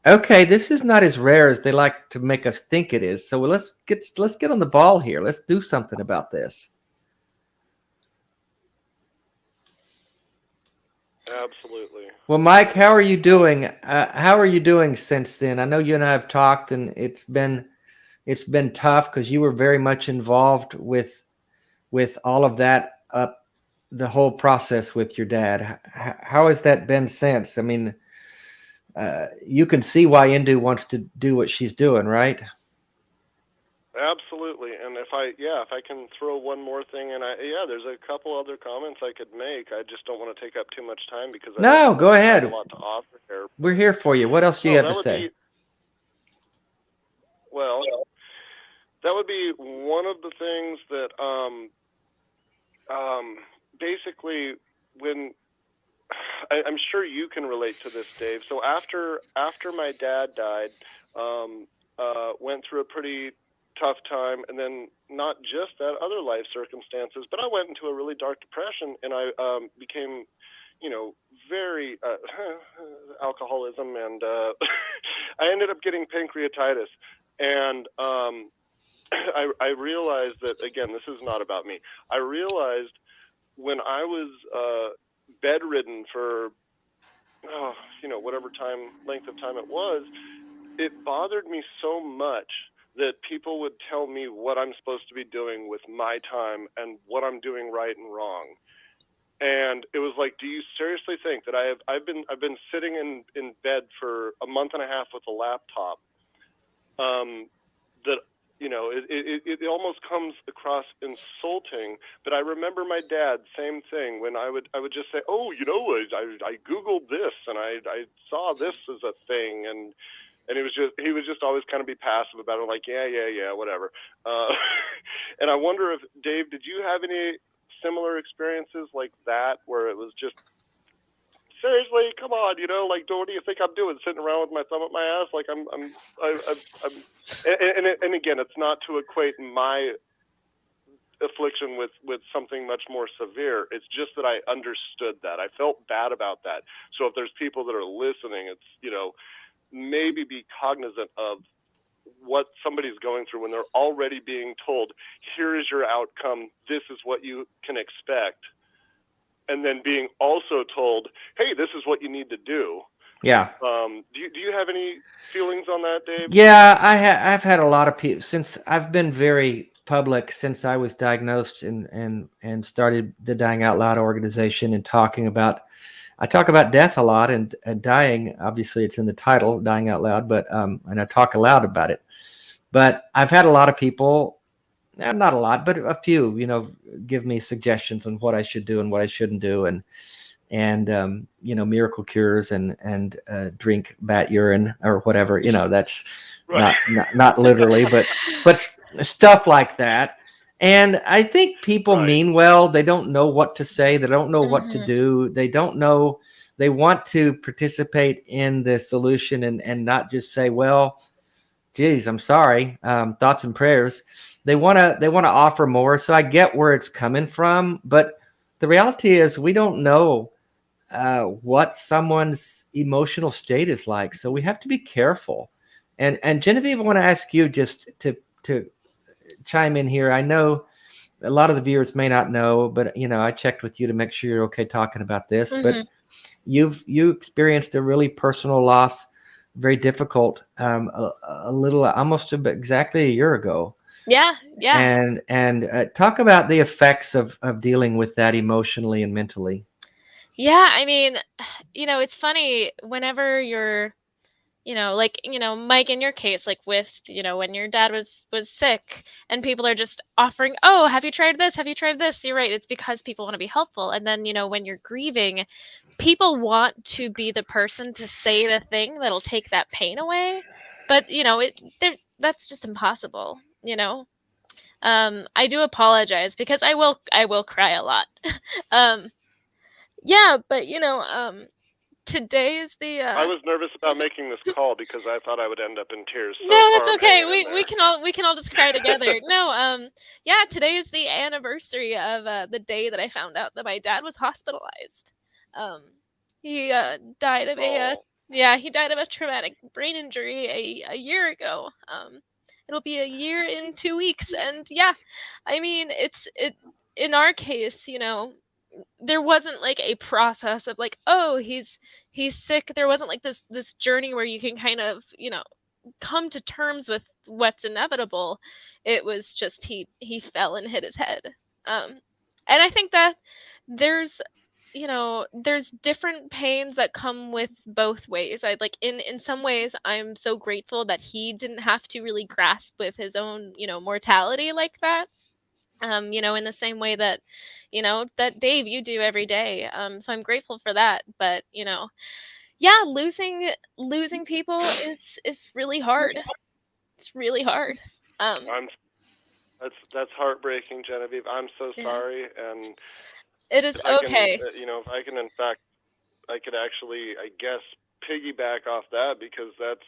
okay, this is not as rare as they like to make us think it is. So let's get on the ball here. Let's do something about this. Absolutely. Well, Mike, how are you doing? How are you doing since then? I know you and I have talked, and it's been tough because you were very much involved with all of that, the whole process with your dad. How has that been since? I mean, you can see why Indu wants to do what she's doing, right? Absolutely. And if I can throw one more thing in, there's a couple other comments I could make. I just don't want to take up too much time because Go ahead. I have a lot to offer here. We're here for you. What else do you have to say? That would be one of the things that basically, when I'm sure you can relate to this, Dave. So after my dad died, went through a pretty tough time, and then not just that, other life circumstances, but I went into a really dark depression, and I became, very alcoholism, and I ended up getting pancreatitis, and I realized that, again, this is not about me. I realized when I was bedridden for whatever length of time it was, it bothered me so much that people would tell me what I'm supposed to be doing with my time and what I'm doing right and wrong. And it was like, do you seriously think that I've been sitting in bed for a month and a half with a laptop, that it almost comes across insulting. But I remember my dad, same thing, when I would just say, I Googled this and I saw this as a thing, and And he was just always kind of be passive about it, like, yeah, whatever. And I wonder if, Dave, did you have any similar experiences like that, where it was just, seriously, come on, like, what do you think I'm doing, sitting around with my thumb up my ass? Like, and again, it's not to equate my affliction with something much more severe. It's just that I understood that. I felt bad about that. So if there's people that are listening, it's, maybe be cognizant of what somebody's going through when they're already being told, here is your outcome, this is what you can expect. And then being also told, hey, this is what you need to do. Yeah. Do you have any feelings on that, Dave? Yeah, I've had a lot of people, since I've been very public since I was diagnosed and started the Dying Out Loud organization, and I talk about death a lot and dying. Obviously, it's in the title, Dying Out Loud, but and I talk aloud about it. But I've had a lot of people, not a lot, but a few, give me suggestions on what I should do and what I shouldn't do, and miracle cures and drink bat urine or whatever. That's Right. not literally, but stuff like that. And I think people Right. mean well. They don't know what to say. They don't know what to Mhm. do. They don't know. They want to participate in the solution and not just say, well, geez, I'm sorry. Thoughts and prayers. They want to offer more. So I get where it's coming from, but the reality is we don't know what someone's emotional state is like. So we have to be careful. And Genevieve, I want to ask you just to chime in here. I know a lot of the viewers may not know, but I checked with you to make sure you're okay talking about this. Mhm. But you experienced a really personal loss, very difficult, a little, almost exactly a year ago. Yeah. And talk about the effects of dealing with that emotionally and mentally. Yeah, I mean, it's funny whenever you're, like, Mike, in your case, like with, when your dad was sick and people are just offering, oh, have you tried this? Have you tried this? You're right. It's because people want to be helpful. And then, when you're grieving, people want to be the person to say the thing that'll take that pain away. But, that's just impossible, I do apologize because I will cry a lot. Yeah, but today is the I was nervous about making this call because I thought I would end up in tears. So no, far, that's I'm okay. hanging in We there. can all just cry together. No, yeah, today is the anniversary of the day that I found out that my dad was hospitalized. Um, he died of Oh. he died of a traumatic brain injury a year ago. It'll be a year in 2 weeks, and yeah, I mean it in our case, there wasn't like a process of like, oh, he's sick. There wasn't like this journey where you can kind of, come to terms with what's inevitable. It was just he fell and hit his head. And I think that there's there's different pains that come with both ways. I like in some ways I'm so grateful that he didn't have to really grasp with his own, mortality like that. In the same way that, that Dave, you do every day. So I'm grateful for that. But, yeah, losing people is really hard. It's really hard. I'm that's heartbreaking, Genevieve. I'm so Yeah. sorry. And It is if I can, okay. if I can, in fact, I could actually, I guess, piggyback off that, because that's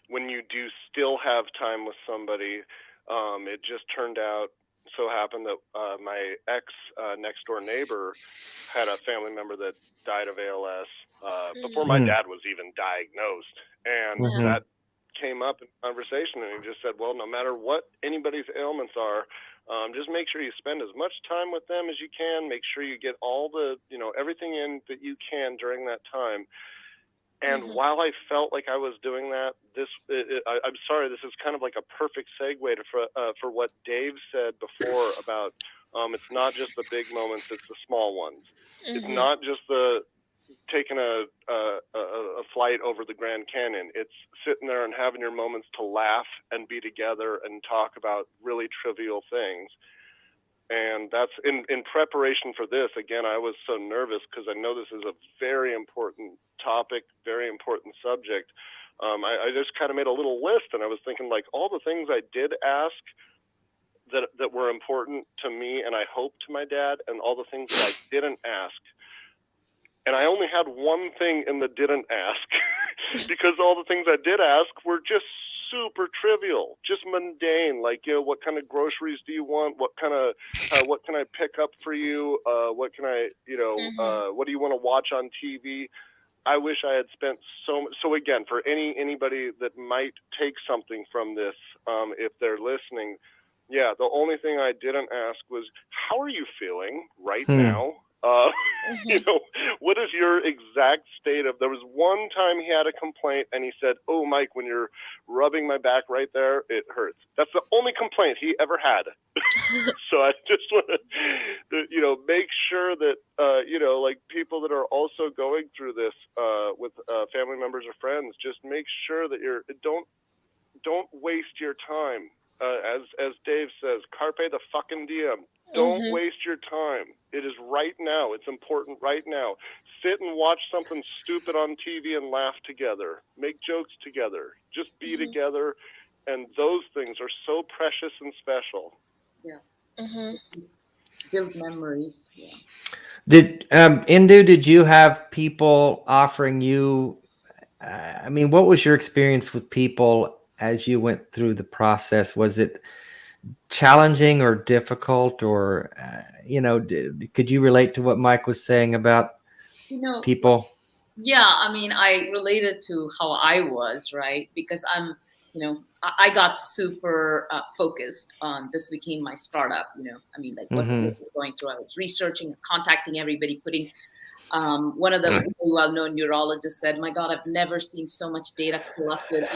when you do still have time with somebody. It just turned out, so happened that my ex next door neighbor had a family member that died of ALS before my dad was even diagnosed, and Mhm. that came up in conversation, and he just said, well, no matter what anybody's ailments are, just make sure you spend as much time with them as you can. Make sure you get all the, everything in that you can during that time. And while I felt like I was doing that, I'm sorry, this is kind of like a perfect segue for what Dave said before about it's not just the big moments, it's the small ones. It's not just the taking a flight over the Grand Canyon. It's sitting there and having your moments to laugh and be together and talk about really trivial things. And that's in preparation for this. Again, I was so nervous because I know this is a very important topic, very important subject. I just kind of made a little list, and I was thinking like all the things I did ask that were important to me and I hope to my dad, and all the things that I didn't ask. And I only had one thing in the didn't ask because all the things I did ask were just super trivial, just mundane. Like, what kind of groceries do you want? What can I pick up for you? What can I, what do you want to watch on TV? I wish I had spent so much. So again, for anybody that might take something from this, if they're listening, yeah, the only thing I didn't ask was, how are you feeling right now? What is your exact state of? There was one time he had a complaint, and he said, "Oh, Mike, when you're rubbing my back right there, it hurts." That's the only complaint he ever had. So I just want to, make sure that, like people that are also going through this with family members or friends, just make sure that don't waste your time. As Dave says, carpe the fucking diem. Don't waste your time. It is right now. It's important right now. Sit and watch something stupid on TV and laugh together. Make jokes together. Just be together. And those things are so precious and special. Yeah. Build memories. Yeah. Indu, did you have people offering you, what was your experience with people as you went through the process? Was it challenging or difficult, or could you relate to what Mike was saying about people? Yeah, I related to how I was, right? Because I got super focused on this became my startup, what I was going through. I was researching, contacting everybody, putting one of the really well-known neurologists said, "My God, I've never seen so much data collected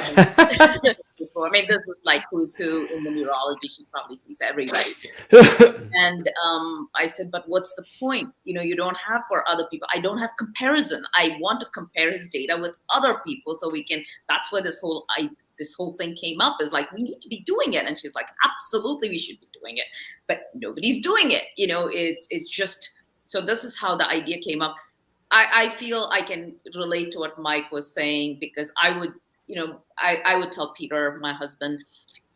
before." This is like who's who in the neurology. She probably sees everybody. And I said, "But what's the point? You don't have for other people. I don't have comparison. I want to compare his data with other people so we can." That's where this whole thing came up, is like, we need to be doing it. And she's like, "Absolutely, we should be doing it, but nobody's doing it." It's just. So this is how the idea came up. I feel I can relate to what Mike was saying, because I would tell Peter, my husband,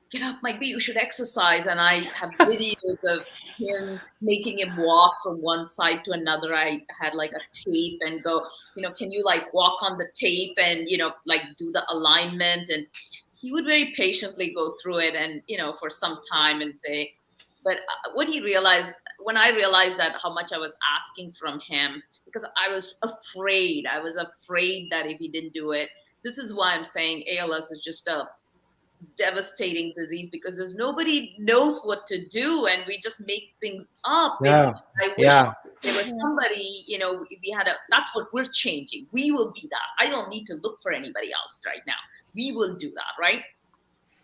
"Get up, Mike, you should exercise." And I have videos of him making him walk from one side to another. I had like a tape and go, "Can you like walk on the tape and, like do the alignment?" And he would very patiently go through it and, for some time and say, but what he realized, when I realized that how much I was asking from him, because I was afraid that if he didn't do it, this is why I'm saying ALS is just a devastating disease, because there's nobody knows what to do, and we just make things up. Yeah. I wish there was somebody, that's what we're changing. We will be that. I don't need to look for anybody else right now. We will do that, right?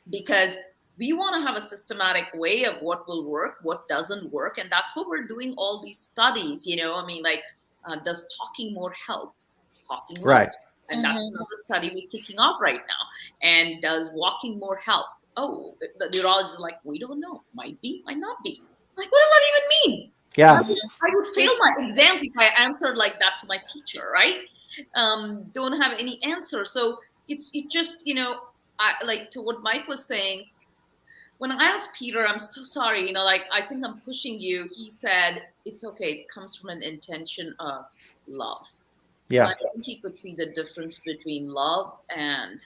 Because we want to have a systematic way of what will work, what doesn't work. And that's what we're doing all these studies, does talking more help? Talking less? Right. And that's another study we're kicking off right now. And does walking more help? Oh, the neurologist is like, "We don't know. Might be, might not be." Like, what does that even mean? Yeah. I would fail my exams if I answered like that to my teacher, right? Don't have any answer. So it just, like to what Mike was saying, when I asked Peter, "I'm so sorry, I think I'm pushing you," he said, "It's okay. It comes from an intention of love." Yeah. I think he could see the difference between love and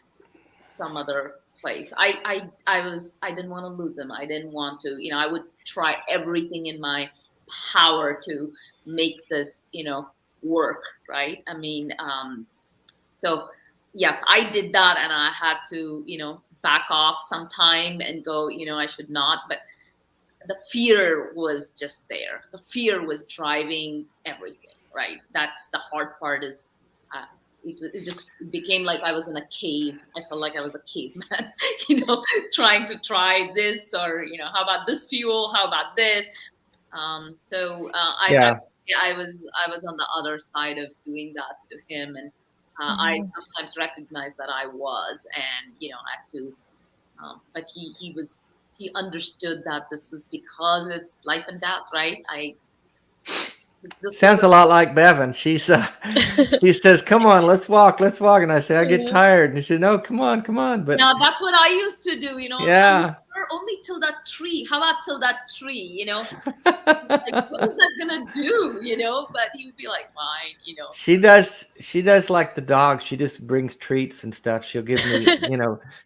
some other place. I didn't want to lose him. I didn't want to, I would try everything in my power to make this, work, right? So yes, I did that, and I had to, back off sometime and go, I should not. But the fear was just there. The fear was driving everything, right? That's the hard part. Is it just became like I was in a cave. I felt like I was a caveman, trying to try this, or how about this fuel? How about this? I was on the other side of doing that to him, and I sometimes recognized that I was, and I have to. But he understood that this was because it's life and death, right? Sounds a lot like Bevan. She says, "Come on, let's walk," and I say, "I get tired," and she said, "No, come on." But now that's what I used to do, yeah, only till that tree. How about till that tree? Like, what is that gonna do? But he would be like, fine. She does like the dog. She just brings treats and stuff. She'll give me,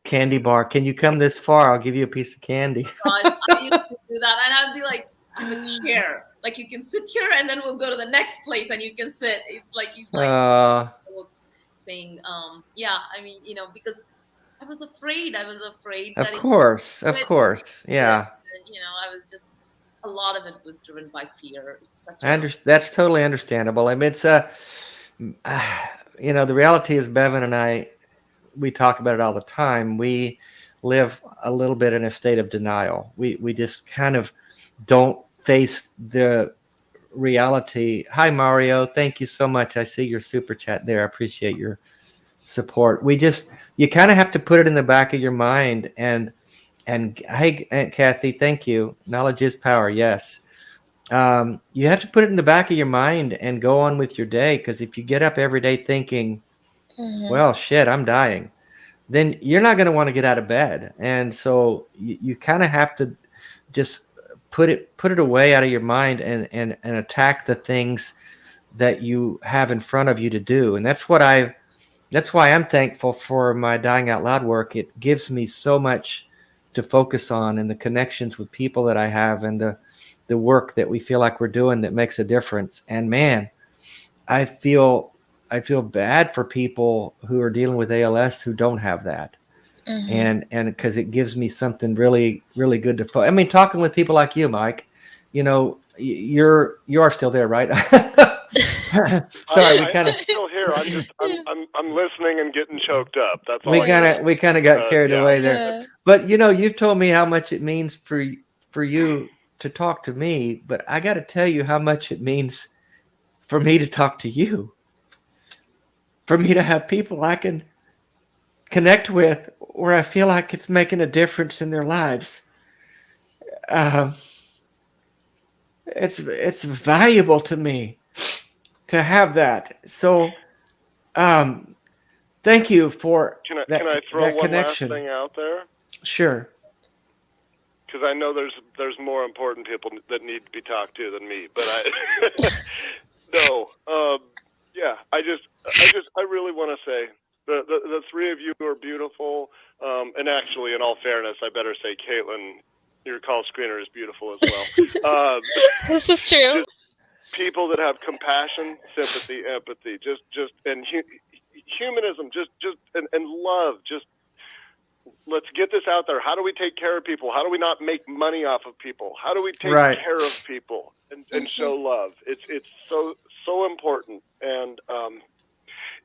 candy bar. Can you come this far? I'll give you a piece of candy. Gosh, I used to do that, and I'd be like, I have a chair. Like, you can sit here, and then we'll go to the next place, and you can sit. It's like he's like thing. Yeah, I mean, because I was afraid. Of course, yeah. I was just, a lot of it was driven by fear. It's such that's totally understandable. I mean, it's the reality is Bevan and I, we talk about it all the time. We live a little bit in a state of denial. We just kind of don't face the reality. Hi, Mario. Thank you so much. I see your super chat there. I appreciate your support. You kind of have to put it in the back of your mind. And hey, Aunt Kathy, thank you. Knowledge is power. Yes. You have to put it in the back of your mind and go on with your day. Because if you get up every day thinking, well, shit, I'm dying, then you're not going to want to get out of bed. And so you kind of have to just put it away out of your mind and attack the things that you have in front of you to do. And that's why I'm thankful for my Dying Out Loud work. It gives me so much to focus on, and the connections with people that I have, and the work that we feel like we're doing that makes a difference. And man, I feel bad for people who are dealing with ALS who don't have that. And because it gives me something really, really good to I mean, talking with people like you, Mike, you are still there, right? Sorry, I'm still here. I'm listening and getting choked up. That's all. We kind of got carried away there. But you've told me how much it means for you to talk to me, but I got to tell you how much it means for me to talk to you. For me to have people I can connect with where I feel like it's making a difference in their lives. It's valuable to me to have that. So, thank you for Can that. I throw that one connection. last thing out there? Sure. Because I know there's more important people that need to be talked to than me. But yeah. I really want to say the three of you are beautiful. And actually, in all fairness, I better say, Caitlin, your call screener is beautiful as well. This is true. People that have compassion, sympathy, empathy, and humanism, and love. Just let's get this out there. How do we take care of people? How do we not make money off of people? How do we take care of people and show love? It's so important. And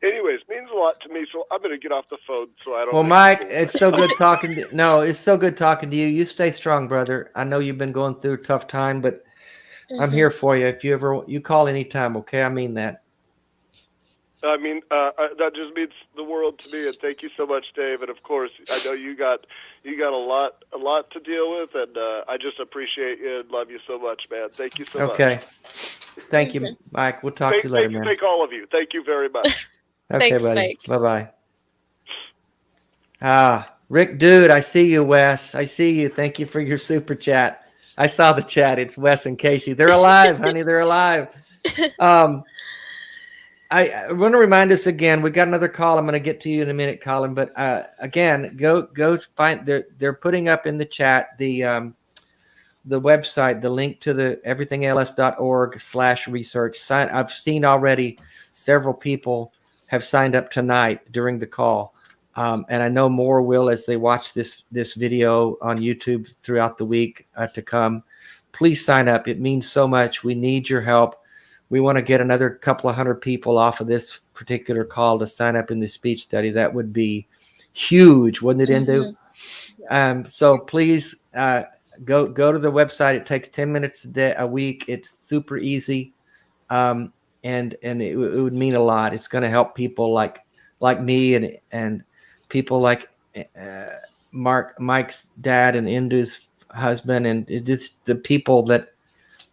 anyways, means a lot to me. So I'm going to get off the phone so I don't. Well, Mike, it's so good talking to. No, it's so good talking to you. You stay strong, brother. I know you've been going through a tough time, but I'm here for you. If you call anytime, okay? I mean that. I mean, that just means the world to me. And thank you so much, Dave. And of course, I know you got a lot to deal with, and I just appreciate you and love you so much, man. Thank you so much. Okay. Thank you, Mike. We'll talk to you later, man. Thank all of you. Thank you very much. Okay, Thanks, buddy. Mike. Bye-bye. Rick, dude, I see you, Wes. I see you. Thank you for your super chat. I saw the chat. It's Wes and Casey. They're alive, honey. They're alive. I want to remind us again, we got another call. I'm going to get to you in a minute, Colin. But again, go find. They're putting up in the chat the website, the link to the everythingals.org/research. I've seen already several people have signed up tonight during the call, and I know more will as they watch this video on YouTube throughout the week to come. Please sign up. It means so much. We need your help. We want to get another couple of hundred people off of this particular call to sign up in the speech study. That would be huge, wouldn't it, Indu? Yes. So please go to the website. It takes 10 minutes a week. It's super easy, and it would mean a lot. It's going to help people like me and people like Mike's dad and Indu's husband, and it's the people that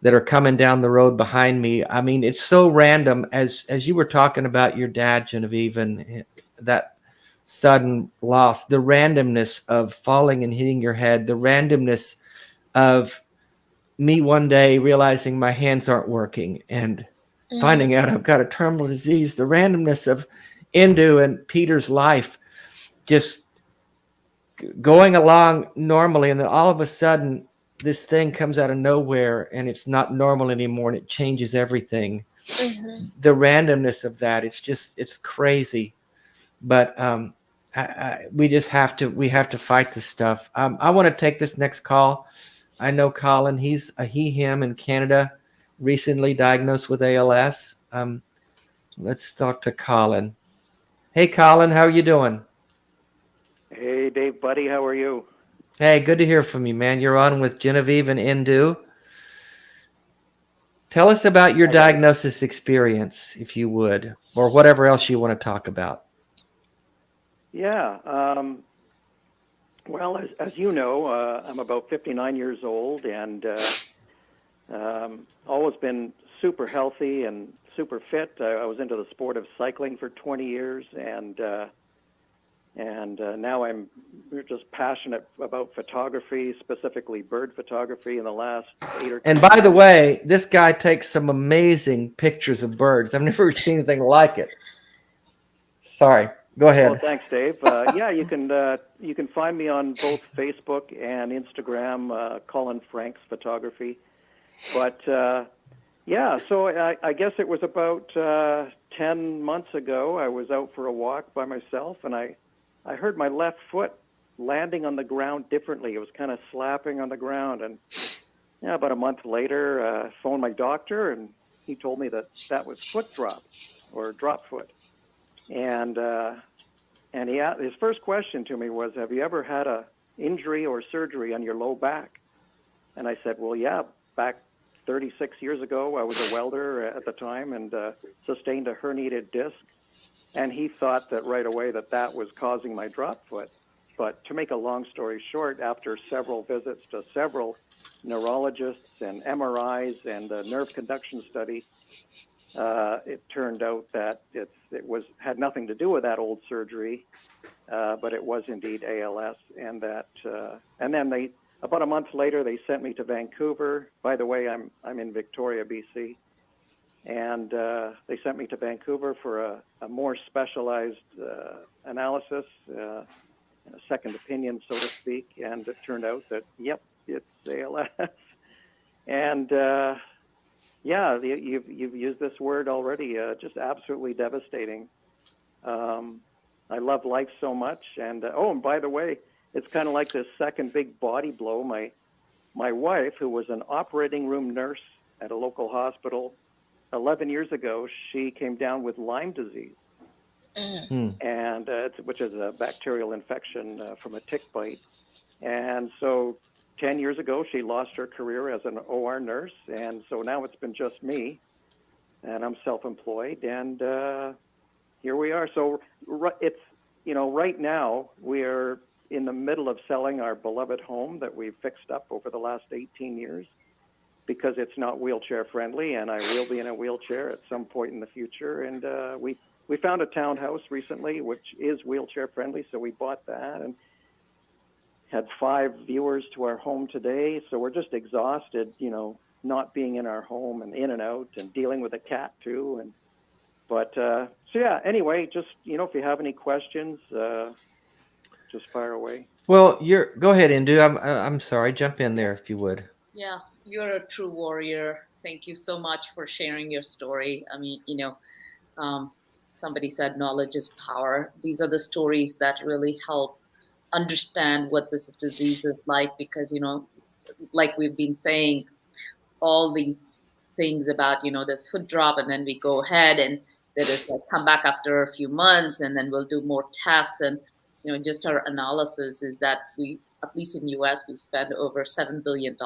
that are coming down the road behind me. I mean, it's so random. As you were talking about your dad, Genevieve, and that sudden loss, the randomness of falling and hitting your head, the randomness of me one day realizing my hands aren't working and finding out I've got a terminal disease, the randomness of Indu and Peter's life just going along normally, and then all of a sudden this thing comes out of nowhere and it's not normal anymore and it changes everything. The randomness of that, it's crazy. But we have to fight this stuff. I want to take this next call. I know Colin, he's a him in Canada, recently diagnosed with ALS. Let's talk to Colin. Hey, Colin, how are you doing? Hey, Dave, buddy, how are you? Hey, good to hear from you, man. You're on with Genevieve and Indu. Tell us about your diagnosis experience, if you would, or whatever else you want to talk about. Yeah. Well, as you know, I'm about 59 years old and always been super healthy and super fit. I was into the sport of cycling for 20 years, and now I'm just passionate about photography, specifically bird photography in the last 8 or 10 And by the way, this guy takes some amazing pictures of birds. I've never seen anything like it. Sorry, go ahead. Oh, thanks, Dave. Yeah, you can find me on both Facebook and Instagram, Colin Franks Photography. But yeah, so I guess it was about 10 months ago. I was out for a walk by myself, and I heard my left foot landing on the ground differently. It was kind of slapping on the ground. And yeah, about a month later, phoned my doctor, and he told me that was foot drop or drop foot. And his first question to me was, "Have you ever had a injury or surgery on your low back?" And I said, "Well, yeah, back 36 years ago, I was a welder at the time and sustained a herniated disc." And he thought that right away that was causing my drop foot. But to make a long story short, after several visits to several neurologists and MRIs and a nerve conduction study, it turned out that it had nothing to do with that old surgery, but it was indeed ALS. And then about a month later, they sent me to Vancouver. By the way, I'm in Victoria, BC. And they sent me to Vancouver for a more specialized analysis, a second opinion, so to speak. And it turned out that, yep, it's ALS. And yeah, you've used this word already, just absolutely devastating. I love life so much. And and by the way, it's kind of like this second big body blow. My wife, who was an operating room nurse at a local hospital, 11 years ago, she came down with Lyme disease, and which is a bacterial infection from a tick bite. And so 10 years ago, she lost her career as an OR nurse, and so now it's been just me, and I'm self-employed, and here we are. So it's, right now we're in the middle of selling our beloved home that we've fixed up over the last 18 years. Because it's not wheelchair friendly, and I will be in a wheelchair at some point in the future. And we found a townhouse recently, which is wheelchair friendly, so we bought that and had 5 viewers to our home today. So we're just exhausted, not being in our home and in and out and dealing with a cat too. But so yeah. Anyway, just if you have any questions, just fire away. Well, go ahead, Indu. I'm sorry. Jump in there if you would. Yeah, you're a true warrior. Thank you so much for sharing your story. I mean, somebody said knowledge is power. These are the stories that really help understand what this disease is like, because, like we've been saying, all these things about, this foot drop, and then we go ahead and there is come back after a few months, and then we'll do more tests. And, just our analysis is that at least in US, we spend over $7 billion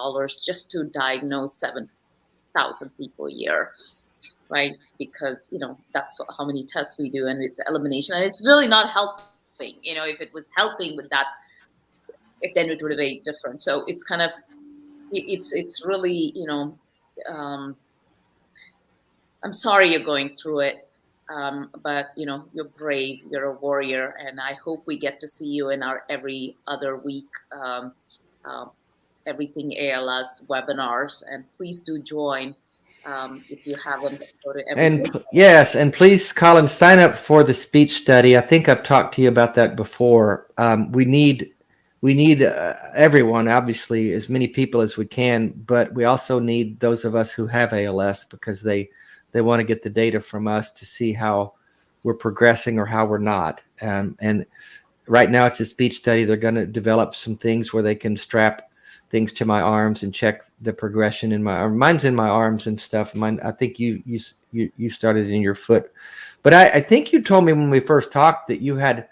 just to diagnose 7,000 people a year, right? Because, that's how many tests we do, and it's elimination. And it's really not helping. If it was helping with that, then it would have been different. So it's kind of, it's really, I'm sorry you're going through it, but you're brave, you're a warrior, and I hope we get to see you in our every other week Everything ALS webinars. And please do join if you haven't. Go to Yes, and please, Colin, sign up for the speech study. I think I've talked to you about that before. We need everyone, obviously, as many people as we can, but we also need those of us who have ALS, because they want to get the data from us to see how we're progressing or how we're not. And right now it's a speech study. They're going to develop some things where they can strap things to my arms and check the progression in mine's in my arms and stuff. Mine, I think you started in your foot, but I think you told me when we first talked that you had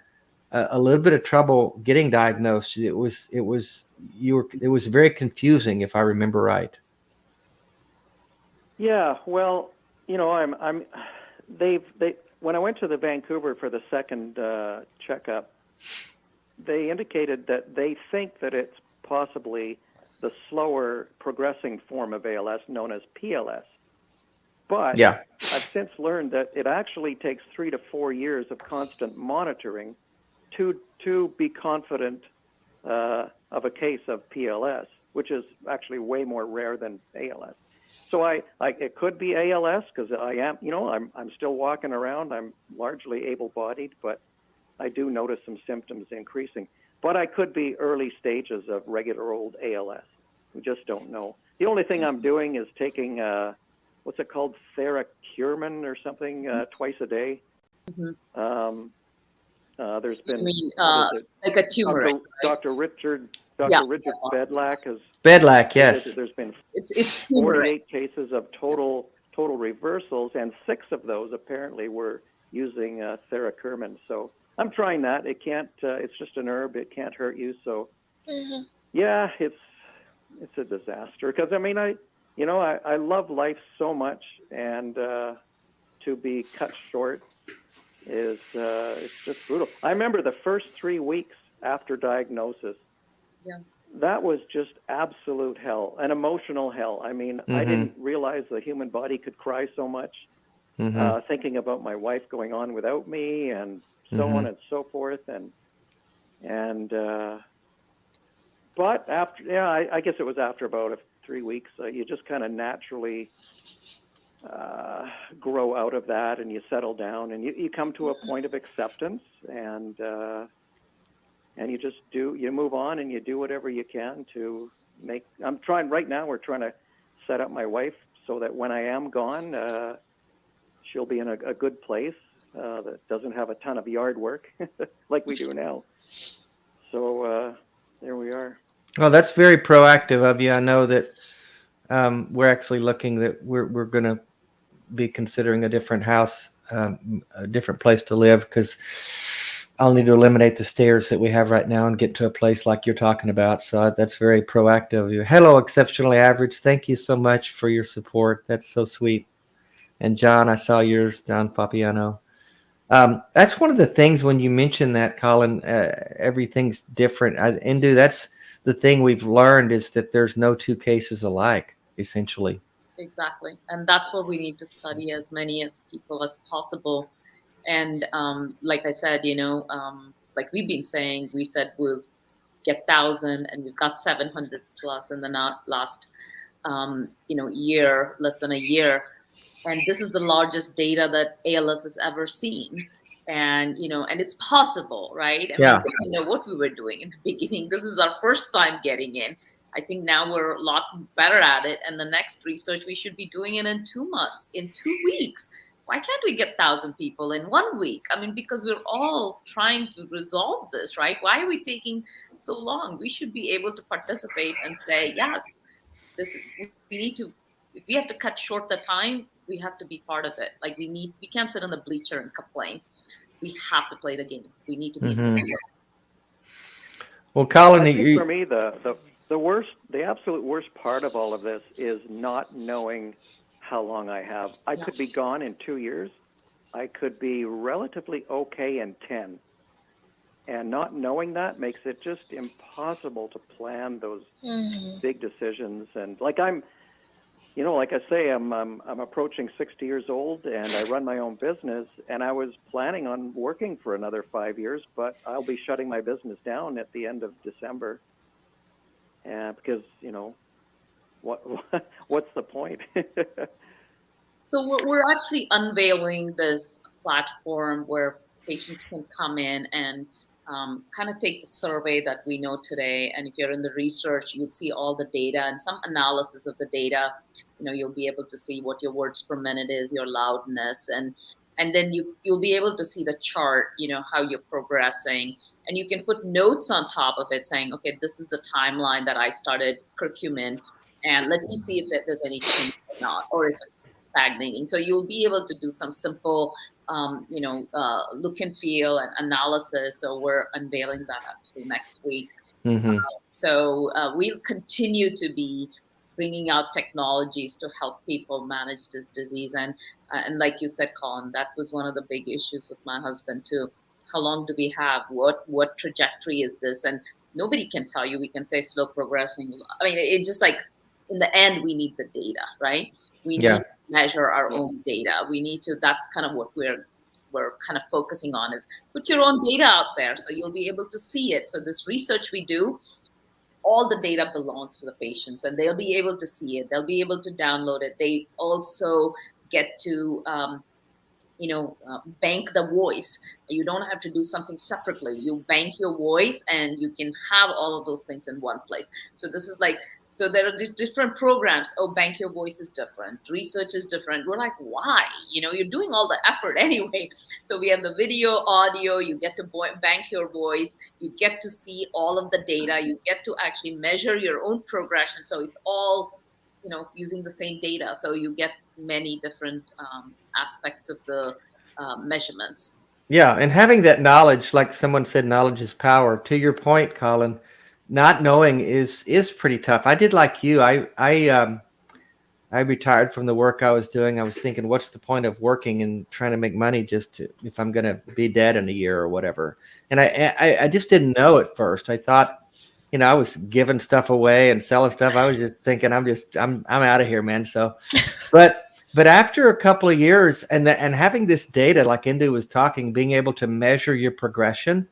a little bit of trouble getting diagnosed. It was very confusing, if I remember right. Yeah, well, when I went to the Vancouver for the second checkup, they indicated that they think that it's possibly the slower progressing form of ALS known as PLS. But yeah, I've since learned that it actually takes 3 to 4 years of constant monitoring to be confident of a case of PLS, which is actually way more rare than ALS. So it could be ALS, because I am, I'm still walking around. I'm largely able-bodied, but I do notice some symptoms increasing. But I could be early stages of regular old ALS. We just don't know. The only thing I'm doing is taking, what's it called, theracumin or something, twice a day. Mm-hmm. There's been like a tumor. Dr. Richard Bedlack has. Bedlack, yes. There's been it's 48 cases of total reversals, and 6 of those apparently were using theracumin. So I'm trying that. It can't. It's just an herb. It can't hurt you. So yeah, it's a disaster. Because I love life so much, and to be cut short is it's just brutal. I remember the first 3 weeks after diagnosis. Yeah. That was just absolute hell, an emotional hell. I mean, I didn't realize the human body could cry so much, thinking about my wife going on without me, and so on and so forth. But after, I guess it was after about 3 weeks, you just kind of naturally grow out of that, and you settle down, and you come to a point of acceptance, and you just you move on, and you do whatever you can to make. Right now we're trying to set up my wife so that when I am gone, she'll be in a good place that doesn't have a ton of yard work like we do now. So there we are. Well, that's very proactive of you. I know that we're actually looking that we're going to be considering a different house, a different place to live, because I'll need to eliminate the stairs that we have right now and get to a place like you're talking about. So that's very proactive of you. Hello, Exceptionally Average. Thank you so much for your support. That's so sweet. And John, I saw yours, John Papiano. That's one of the things when you mention that, Colin, everything's different. Indu, that's the thing we've learned, is that there's no 2 cases alike, essentially. Exactly. And that's what we need to study, as many as people as possible. And like I said, like we've been saying, we said we'll get 1,000, and we've got 700 plus in the last, year, less than a year. And this is the largest data that ALS has ever seen. And, and it's possible, right? I mean, we didn't know what we were doing in the beginning. This is our first time getting in. I think now we're a lot better at it. And the next research, we should be doing it in 2 months, in 2 weeks. Why can't we get 1,000 people in 1 week? I mean, because we're all trying to resolve this, right? Why are we taking so long? We should be able to participate and say, yes, if we have to cut short the time, we have to be part of it. Like we can't sit on the bleacher and complain. We have to play the game. We need to be in the field. Well, Colin, I think for me, the absolute worst part of all of this is not knowing how long I have. I could be gone in 2 years. I could be relatively okay in 10. And not knowing that makes it just impossible to plan those big decisions. And like like I say, I'm approaching 60 years old, and I run my own business. And I was planning on working for another 5 years, but I'll be shutting my business down at the end of December. Because what's the point? So we're actually unveiling this platform where patients can come in and kind of take the survey that we know today. And if you're in the research, you'll see all the data and some analysis of the data. You'll be able to see what your words per minute is, your loudness, and then you'll be able to see the chart, how you're progressing. And you can put notes on top of it saying, okay, this is the timeline that I started curcumin, and let me see if there's any change or not, or if it's stagnating. So you'll be able to do some simple, look and feel and analysis. So we're unveiling that actually next week. Mm-hmm. So we'll continue to be bringing out technologies to help people manage this disease. And like you said, Colin, that was one of the big issues with my husband too. How long do we have? What trajectory is this? And nobody can tell you. We can say slow progressing. I mean, it's just like, in the end, we need the data, right? We need to measure our own data. We need to, that's kind of what we're kind of focusing on, is put your own data out there so you'll be able to see it. So this research we do, all the data belongs to the patients, and they'll be able to see it. They'll be able to download it. They also get to, bank the voice. You don't have to do something separately. You bank your voice and you can have all of those things in one place. So this is like, so there are different programs. Oh, bank your voice is different. Research is different. We're like, why? You're doing all the effort anyway. So we have the video, audio. You get to bank your voice. You get to see all of the data. You get to actually measure your own progression. So it's all, using the same data. So you get many different aspects of the measurements. Yeah, and having that knowledge, like someone said, knowledge is power. To your point, Colin, not knowing is pretty tough. I did like you. I retired from the work I was doing. I was thinking, what's the point of working and trying to make money if I'm going to be dead in a year or whatever? And I just didn't know at first. I thought, I was giving stuff away and selling stuff. I was just thinking, I'm out of here, man. So, but after a couple of years and having this data, like Indu was talking, being able to measure your progression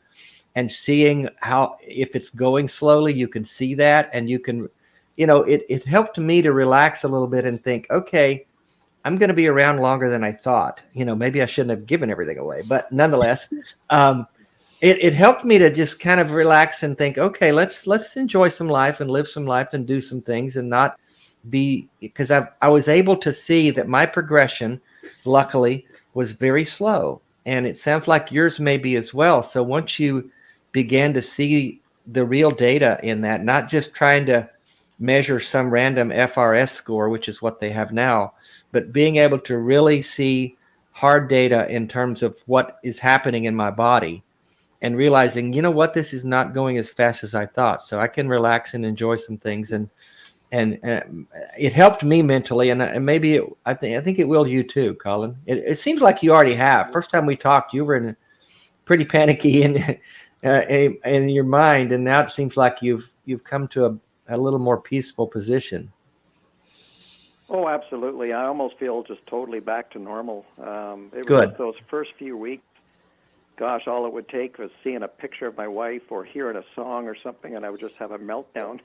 and seeing how, if it's going slowly, you can see that, and you can, it helped me to relax a little bit and think, okay, I'm going to be around longer than I thought. Maybe I shouldn't have given everything away, but nonetheless, it helped me to just kind of relax and think, okay, let's enjoy some life and live some life and do some things and not be, because I was able to see that my progression, luckily, was very slow. And it sounds like yours may be as well. So once you began to see the real data in that, not just trying to measure some random FRS score, which is what they have now, but being able to really see hard data in terms of what is happening in my body, and realizing, this is not going as fast as I thought. So I can relax and enjoy some things. And it helped me mentally. And maybe I think it will you too, Colin. It seems like you already have. First time we talked, you were in pretty panicky in your mind. And now it seems like you've come to a little more peaceful position. Oh, absolutely. I almost feel just totally back to normal. It Good. was those first few weeks. Gosh, all it would take was seeing a picture of my wife or hearing a song or something, and I would just have a meltdown.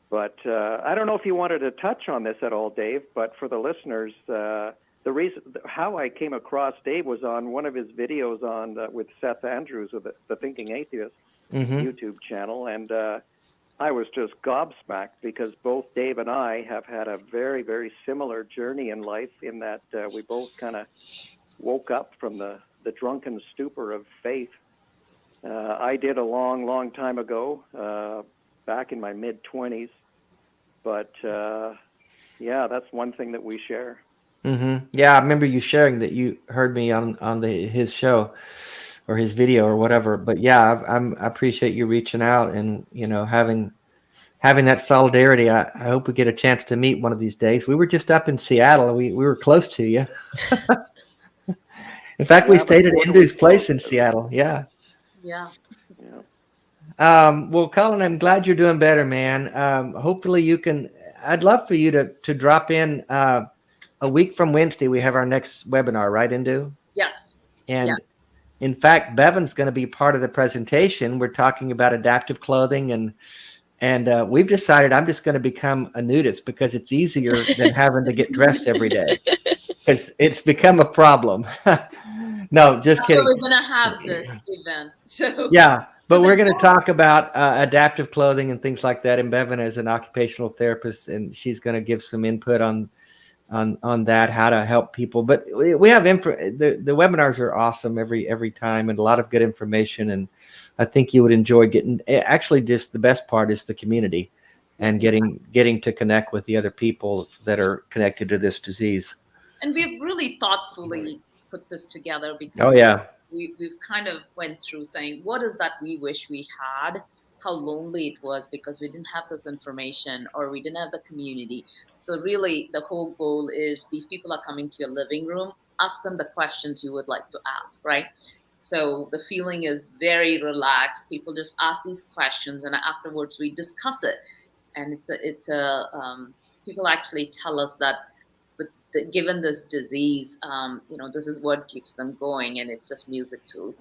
But I don't know if you wanted to touch on this at all, Dave, but for the listeners, the reason how I came across Dave was on one of his videos with Seth Andrews of the Thinking Atheist YouTube channel, and I was just gobsmacked because both Dave and I have had a very, very similar journey in life, in that we both kind of woke up from the drunken stupor of faith. I did a long, long time ago, back in my mid-20s. But, that's one thing that we share. Mm-hmm. Yeah, I remember you sharing that you heard me on his show or his video or whatever. But yeah, I appreciate you reaching out and, having that solidarity. I hope we get a chance to meet one of these days. We were just up in Seattle. We were close to you. In fact, we stayed at Indu's place in Seattle. Yeah. Yeah. Well, Colin, I'm glad you're doing better, man. Hopefully you can, I'd love for you to drop in a week from Wednesday. We have our next webinar, right, Indu? Yes. And yes. in fact, Bevan's going to be part of the presentation. We're talking about adaptive clothing, and we've decided I'm just going to become a nudist because it's easier than having to get dressed every day. It's become a problem. No, just So kidding. we're gonna have this event. So Yeah, but we're going to talk about adaptive clothing and things like that. And Bevan is an occupational therapist, and she's going to give some input on that, how to help people. But we have the webinars are awesome every time, and a lot of good information. And I think you would enjoy getting. Actually, just the best part is the community, and getting to connect with the other people that are connected to this disease. And we've really thoughtfully put this together because Oh yeah, we've kind of went through saying, what is that we wish we had? How lonely it was because we didn't have this information or we didn't have the community. So really the whole goal is these people are coming to your living room, ask them the questions you would like to ask, right? So the feeling is very relaxed. People just ask these questions and afterwards we discuss it. And people actually tell us that given this disease, this is what keeps them going, and it's just music to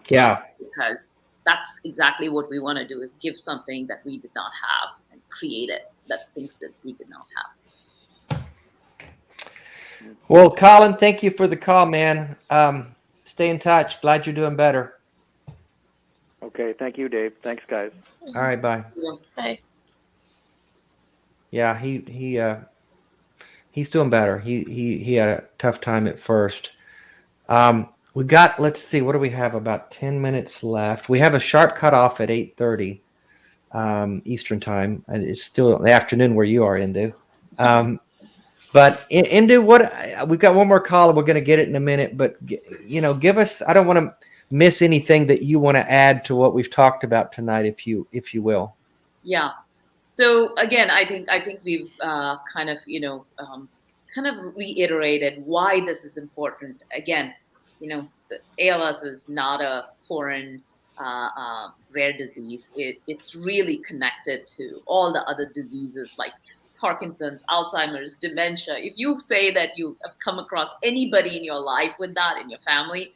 yeah, because that's exactly what we want to do is give something that we did not have and create it that things that we did not have. Well, Colin, thank you for the call, man. Stay in touch. Glad you're doing better. Okay, thank you, Dave. Thanks, guys. All right, bye. Bye. Yeah, he's doing better. He had a tough time at first. We got, let's see, what do we have? About 10 minutes left. We have a sharp cutoff at 8:30 Eastern time, and it's still the afternoon where you are, Indu. But Indu, we've got one more call, and we're going to get it in a minute. But give us. I don't want to miss anything that you want to add to what we've talked about tonight, if you will. Yeah. So again, I think we've kind of reiterated why this is important. Again, the ALS is not a foreign rare disease. It's really connected to all the other diseases like Parkinson's, Alzheimer's, dementia. If you say that you have come across anybody in your life with that in your family,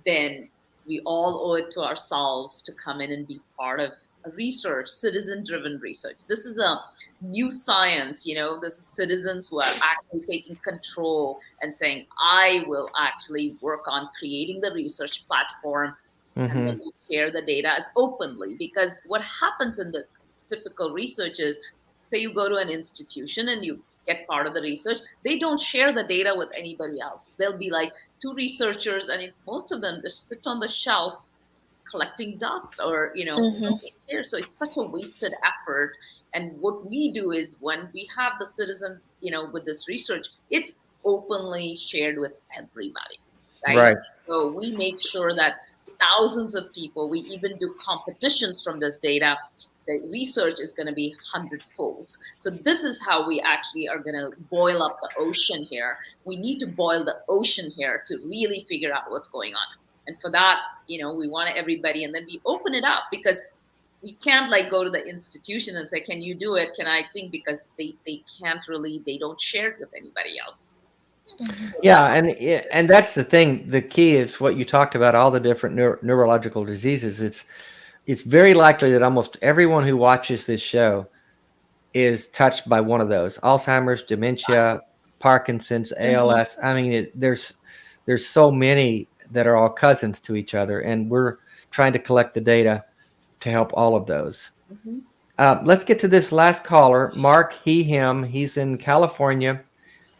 then we all owe it to ourselves to come in and be part of a research, citizen-driven research. This is a new science, this is citizens who are actually taking control and saying, I will actually work on creating the research platform and then we share the data as openly. Because what happens in the typical research is, say you go to an institution and you get part of the research, they don't share the data with anybody else. They'll be like two researchers, and most of them just sit on the shelf collecting dust or so it's such a wasted effort. And what we do is when we have the citizen with this research, it's openly shared with everybody, right? So we make sure that thousands of people, we even do competitions from this data. The research is going to be 100-folds. So this is how we actually are going to boil up the ocean here. We need to boil the ocean here to really figure out what's going on. And for that, we want everybody, and then we open it up because we can't go to the institution and say, can you do it? Can I think? Because they can't really, they don't share it with anybody else. Yeah, and that's the thing. The key is what you talked about, all the different neurological diseases. It's very likely that almost everyone who watches this show is touched by one of those: Alzheimer's, dementia, Parkinson's, ALS. I mean, there's so many that are all cousins to each other, and we're trying to collect the data to help all of those. Let's get to this last caller, Mark, him. He's in California,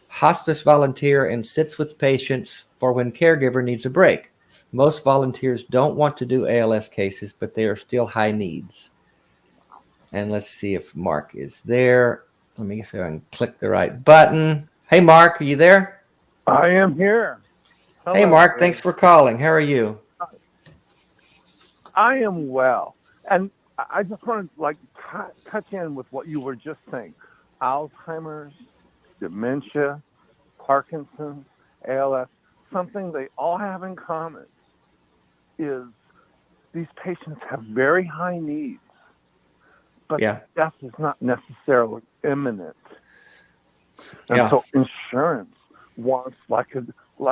hospice volunteer, and sits with patients for when caregiver needs a break. Most volunteers don't want to do ALS cases, but they are still high needs. And let's see if Mark is there. Let me see if I can click the right button. Hey, Mark, are you there? I am here. Hello. Hey, Mark, thanks for calling. How are you? I am well. And I just want to touch in with what you were just saying. Alzheimer's, dementia, Parkinson's, ALS, something they all have in common is these patients have very high needs, but death is not necessarily imminent And Yeah. so insurance wants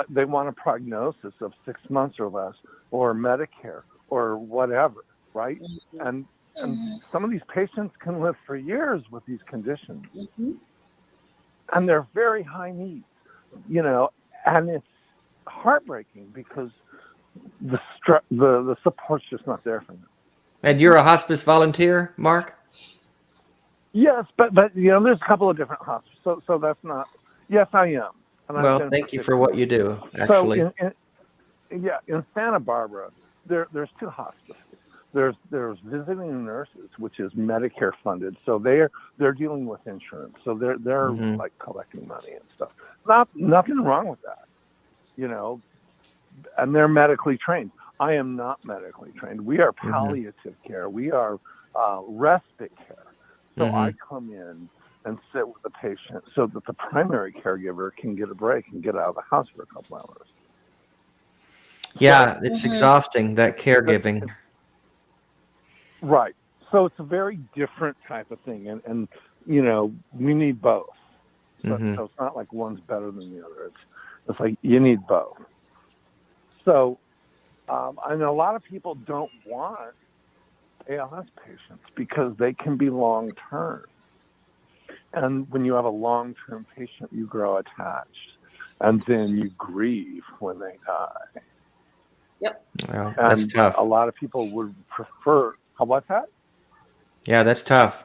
they want a prognosis of 6 months or less, or Medicare or whatever, right? And some of these patients can live for years with these conditions, and they're very high needs, and it's heartbreaking because the support's just not there for them. And you're a hospice volunteer, Mark? Yes, but there's a couple of different hospitals, so that's not. Yes, I am. And I've Well, been thank for you 6 for what years. you do, actually. So in Santa Barbara, there's 2 hospices. There's visiting nurses, which is Medicare funded, so they're dealing with insurance, so they're like collecting money and stuff. Nothing wrong with that, and they're medically trained. I am not medically trained. We are palliative care. We are respite care. So I come in and sit with the patient so that the primary caregiver can get a break and get out of the house for a couple hours. Yeah, it's exhausting, that caregiving. Right. So it's a very different type of thing. And we need both. So it's not like one's better than the other. It's like you need both. So I know a lot of people don't want ALS patients because they can be long-term. And when you have a long-term patient, you grow attached. And then you grieve when they die. Yep. Well, that's tough. A lot of people would prefer. What's that? Yeah, that's tough.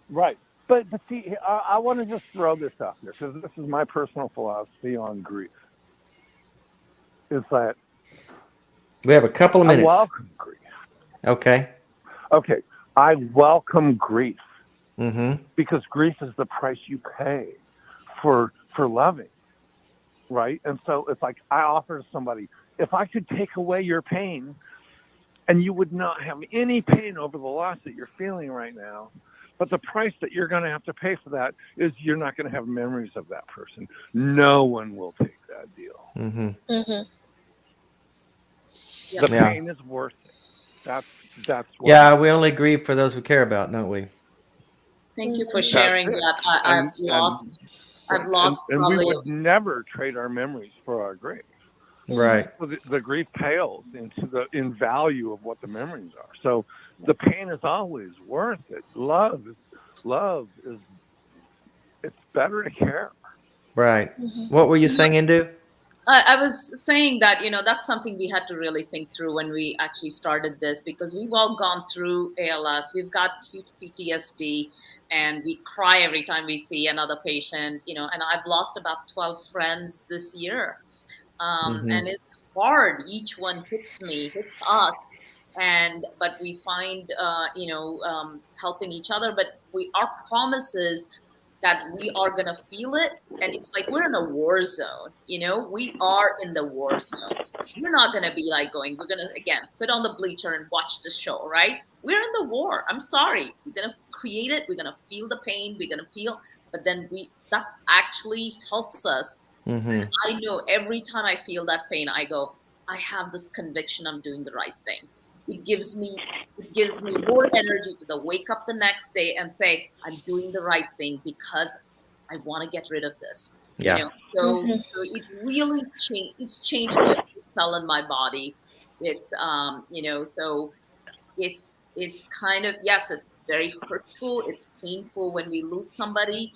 Right. But see, I want to just throw this out there because this is my personal philosophy on grief. Is that we have a couple of minutes. I welcome grief. Okay. Okay. I welcome grief because grief is the price you pay for loving, right? And so it's like I offer to somebody, if I could take away your pain and you would not have any pain over the loss that you're feeling right now, but the price that you're going to have to pay for that is you're not going to have memories of that person. No one will take that deal. The pain is worth it. That's what. Yeah, we only grieve for those we care about, don't we? Thank you for sharing that. I've lost and probably. We would never trade our memories for our grief. Right. So the grief pales in value of what the memories are. So the pain is always worth it. Love is it's better to care. Right. What were you saying, Indu? I was saying that, that's something we had to really think through when we actually started this, because we've all gone through ALS. We've got huge PTSD, and we cry every time we see another patient, and I've lost about 12 friends this year. And it's hard. Each one hits us. But we find, helping each other, but our promises that we are going to feel it. And it's like, we're in a war zone, we are in the war zone. We're not going to be like we're going to, again, sit on the bleacher and watch the show, right? We're in the war. I'm sorry. We're going to create it. We're going to feel the pain. We're going to feel, but then that actually helps us. And I know every time I feel that pain, I go, I have this conviction I'm doing the right thing. It gives me more energy to wake up the next day and say, I'm doing the right thing because I want to get rid of this. Yeah. So it's really changed. It's changed every cell in my body. It's so it's kind of, yes, it's very hurtful. It's painful when we lose somebody.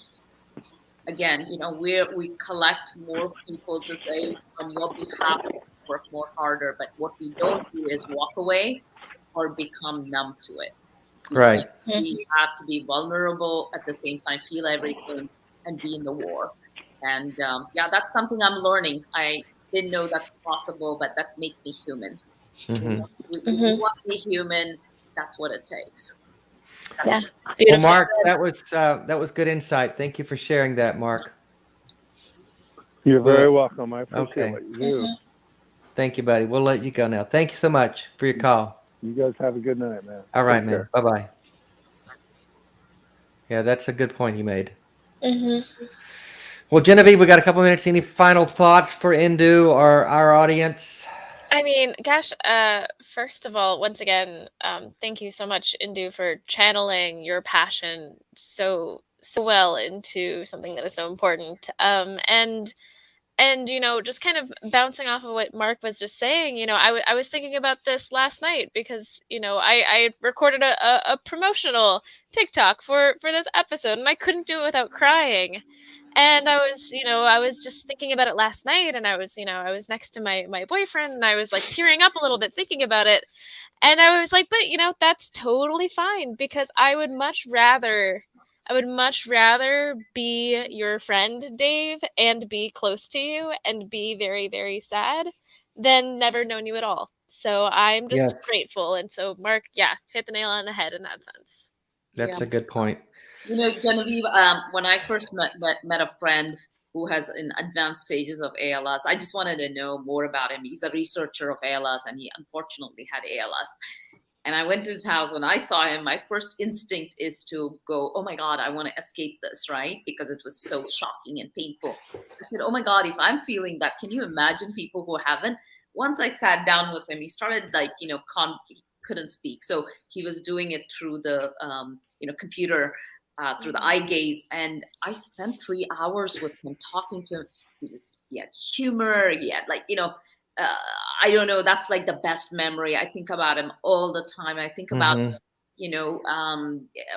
Again, we collect more people to say on your behalf, work more harder. But what we don't do is walk away or become numb to it. Right. We have to be vulnerable at the same time, feel everything, and be in the war. And that's something I'm learning. I didn't know that's possible, but that makes me human. We want to be human. That's what it takes. Yeah. Well, Mark, that was good insight. Thank you for sharing that, Mark. You're very welcome. I appreciate what you do. Thank you, buddy. We'll let you go now. Thank you so much for your call. You guys have a good night, man. All right, man. Bye-bye. Yeah, that's a good point you made. Well, Genevieve, we got a couple minutes. Any final thoughts for Indu or our audience? I mean, gosh, first of all, once again, thank you so much, Indu, for channeling your passion so so well into something that is so important. And just kind of bouncing off of what Mark was just saying, I was thinking about this last night because I recorded a promotional TikTok for this episode, and I couldn't do it without crying. And I was just thinking about it last night, and I was next to my boyfriend, and I was like tearing up a little bit thinking about it. And I was like, but that's totally fine, because I would much rather be your friend, Dave, and be close to you and be very, very sad than never known you at all. So I'm just Yes. grateful. And so Mark, hit the nail on the head in that sense. That's a good point. Genevieve, when I first met a friend who has in advanced stages of ALS, I just wanted to know more about him. He's a researcher of ALS, and he unfortunately had ALS. And I went to his house. When I saw him, my first instinct is to go, oh my God, I want to escape this, right? Because it was so shocking and painful. I said, oh my God, if I'm feeling that, can you imagine people who haven't? Once I sat down with him, he started he couldn't speak. So he was doing it through the, computer, through the eye gaze. And I spent 3 hours with him talking to him. He had humor. He had I don't know. That's like the best memory. I think about him all the time. I think about,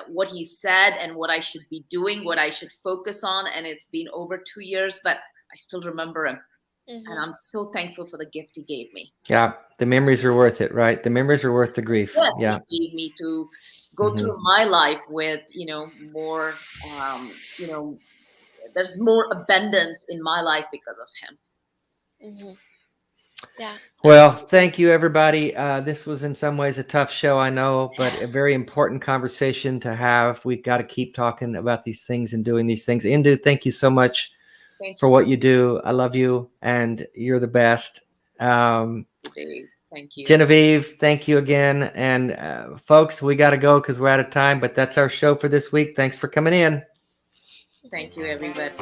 what he said and what I should be doing, what I should focus on. And it's been over 2 years, but I still remember him. Mm-hmm. And I'm so thankful for the gift he gave me. Yeah. The memories are worth it, right? The memories are worth the grief. Yeah. He gave me to go through my life with, more, there's more abundance in my life because of him. Mm-hmm. Yeah. Well, thank you, everybody. This was in some ways a tough show, I know, but a very important conversation to have. We've got to keep talking about these things and doing these things. Indu, thank you so much for what you do. I love you, and you're the best. Thank you. Genevieve, thank you again. And folks, we got to go because we're out of time, but that's our show for this week. Thanks for coming in. Thank you, everybody.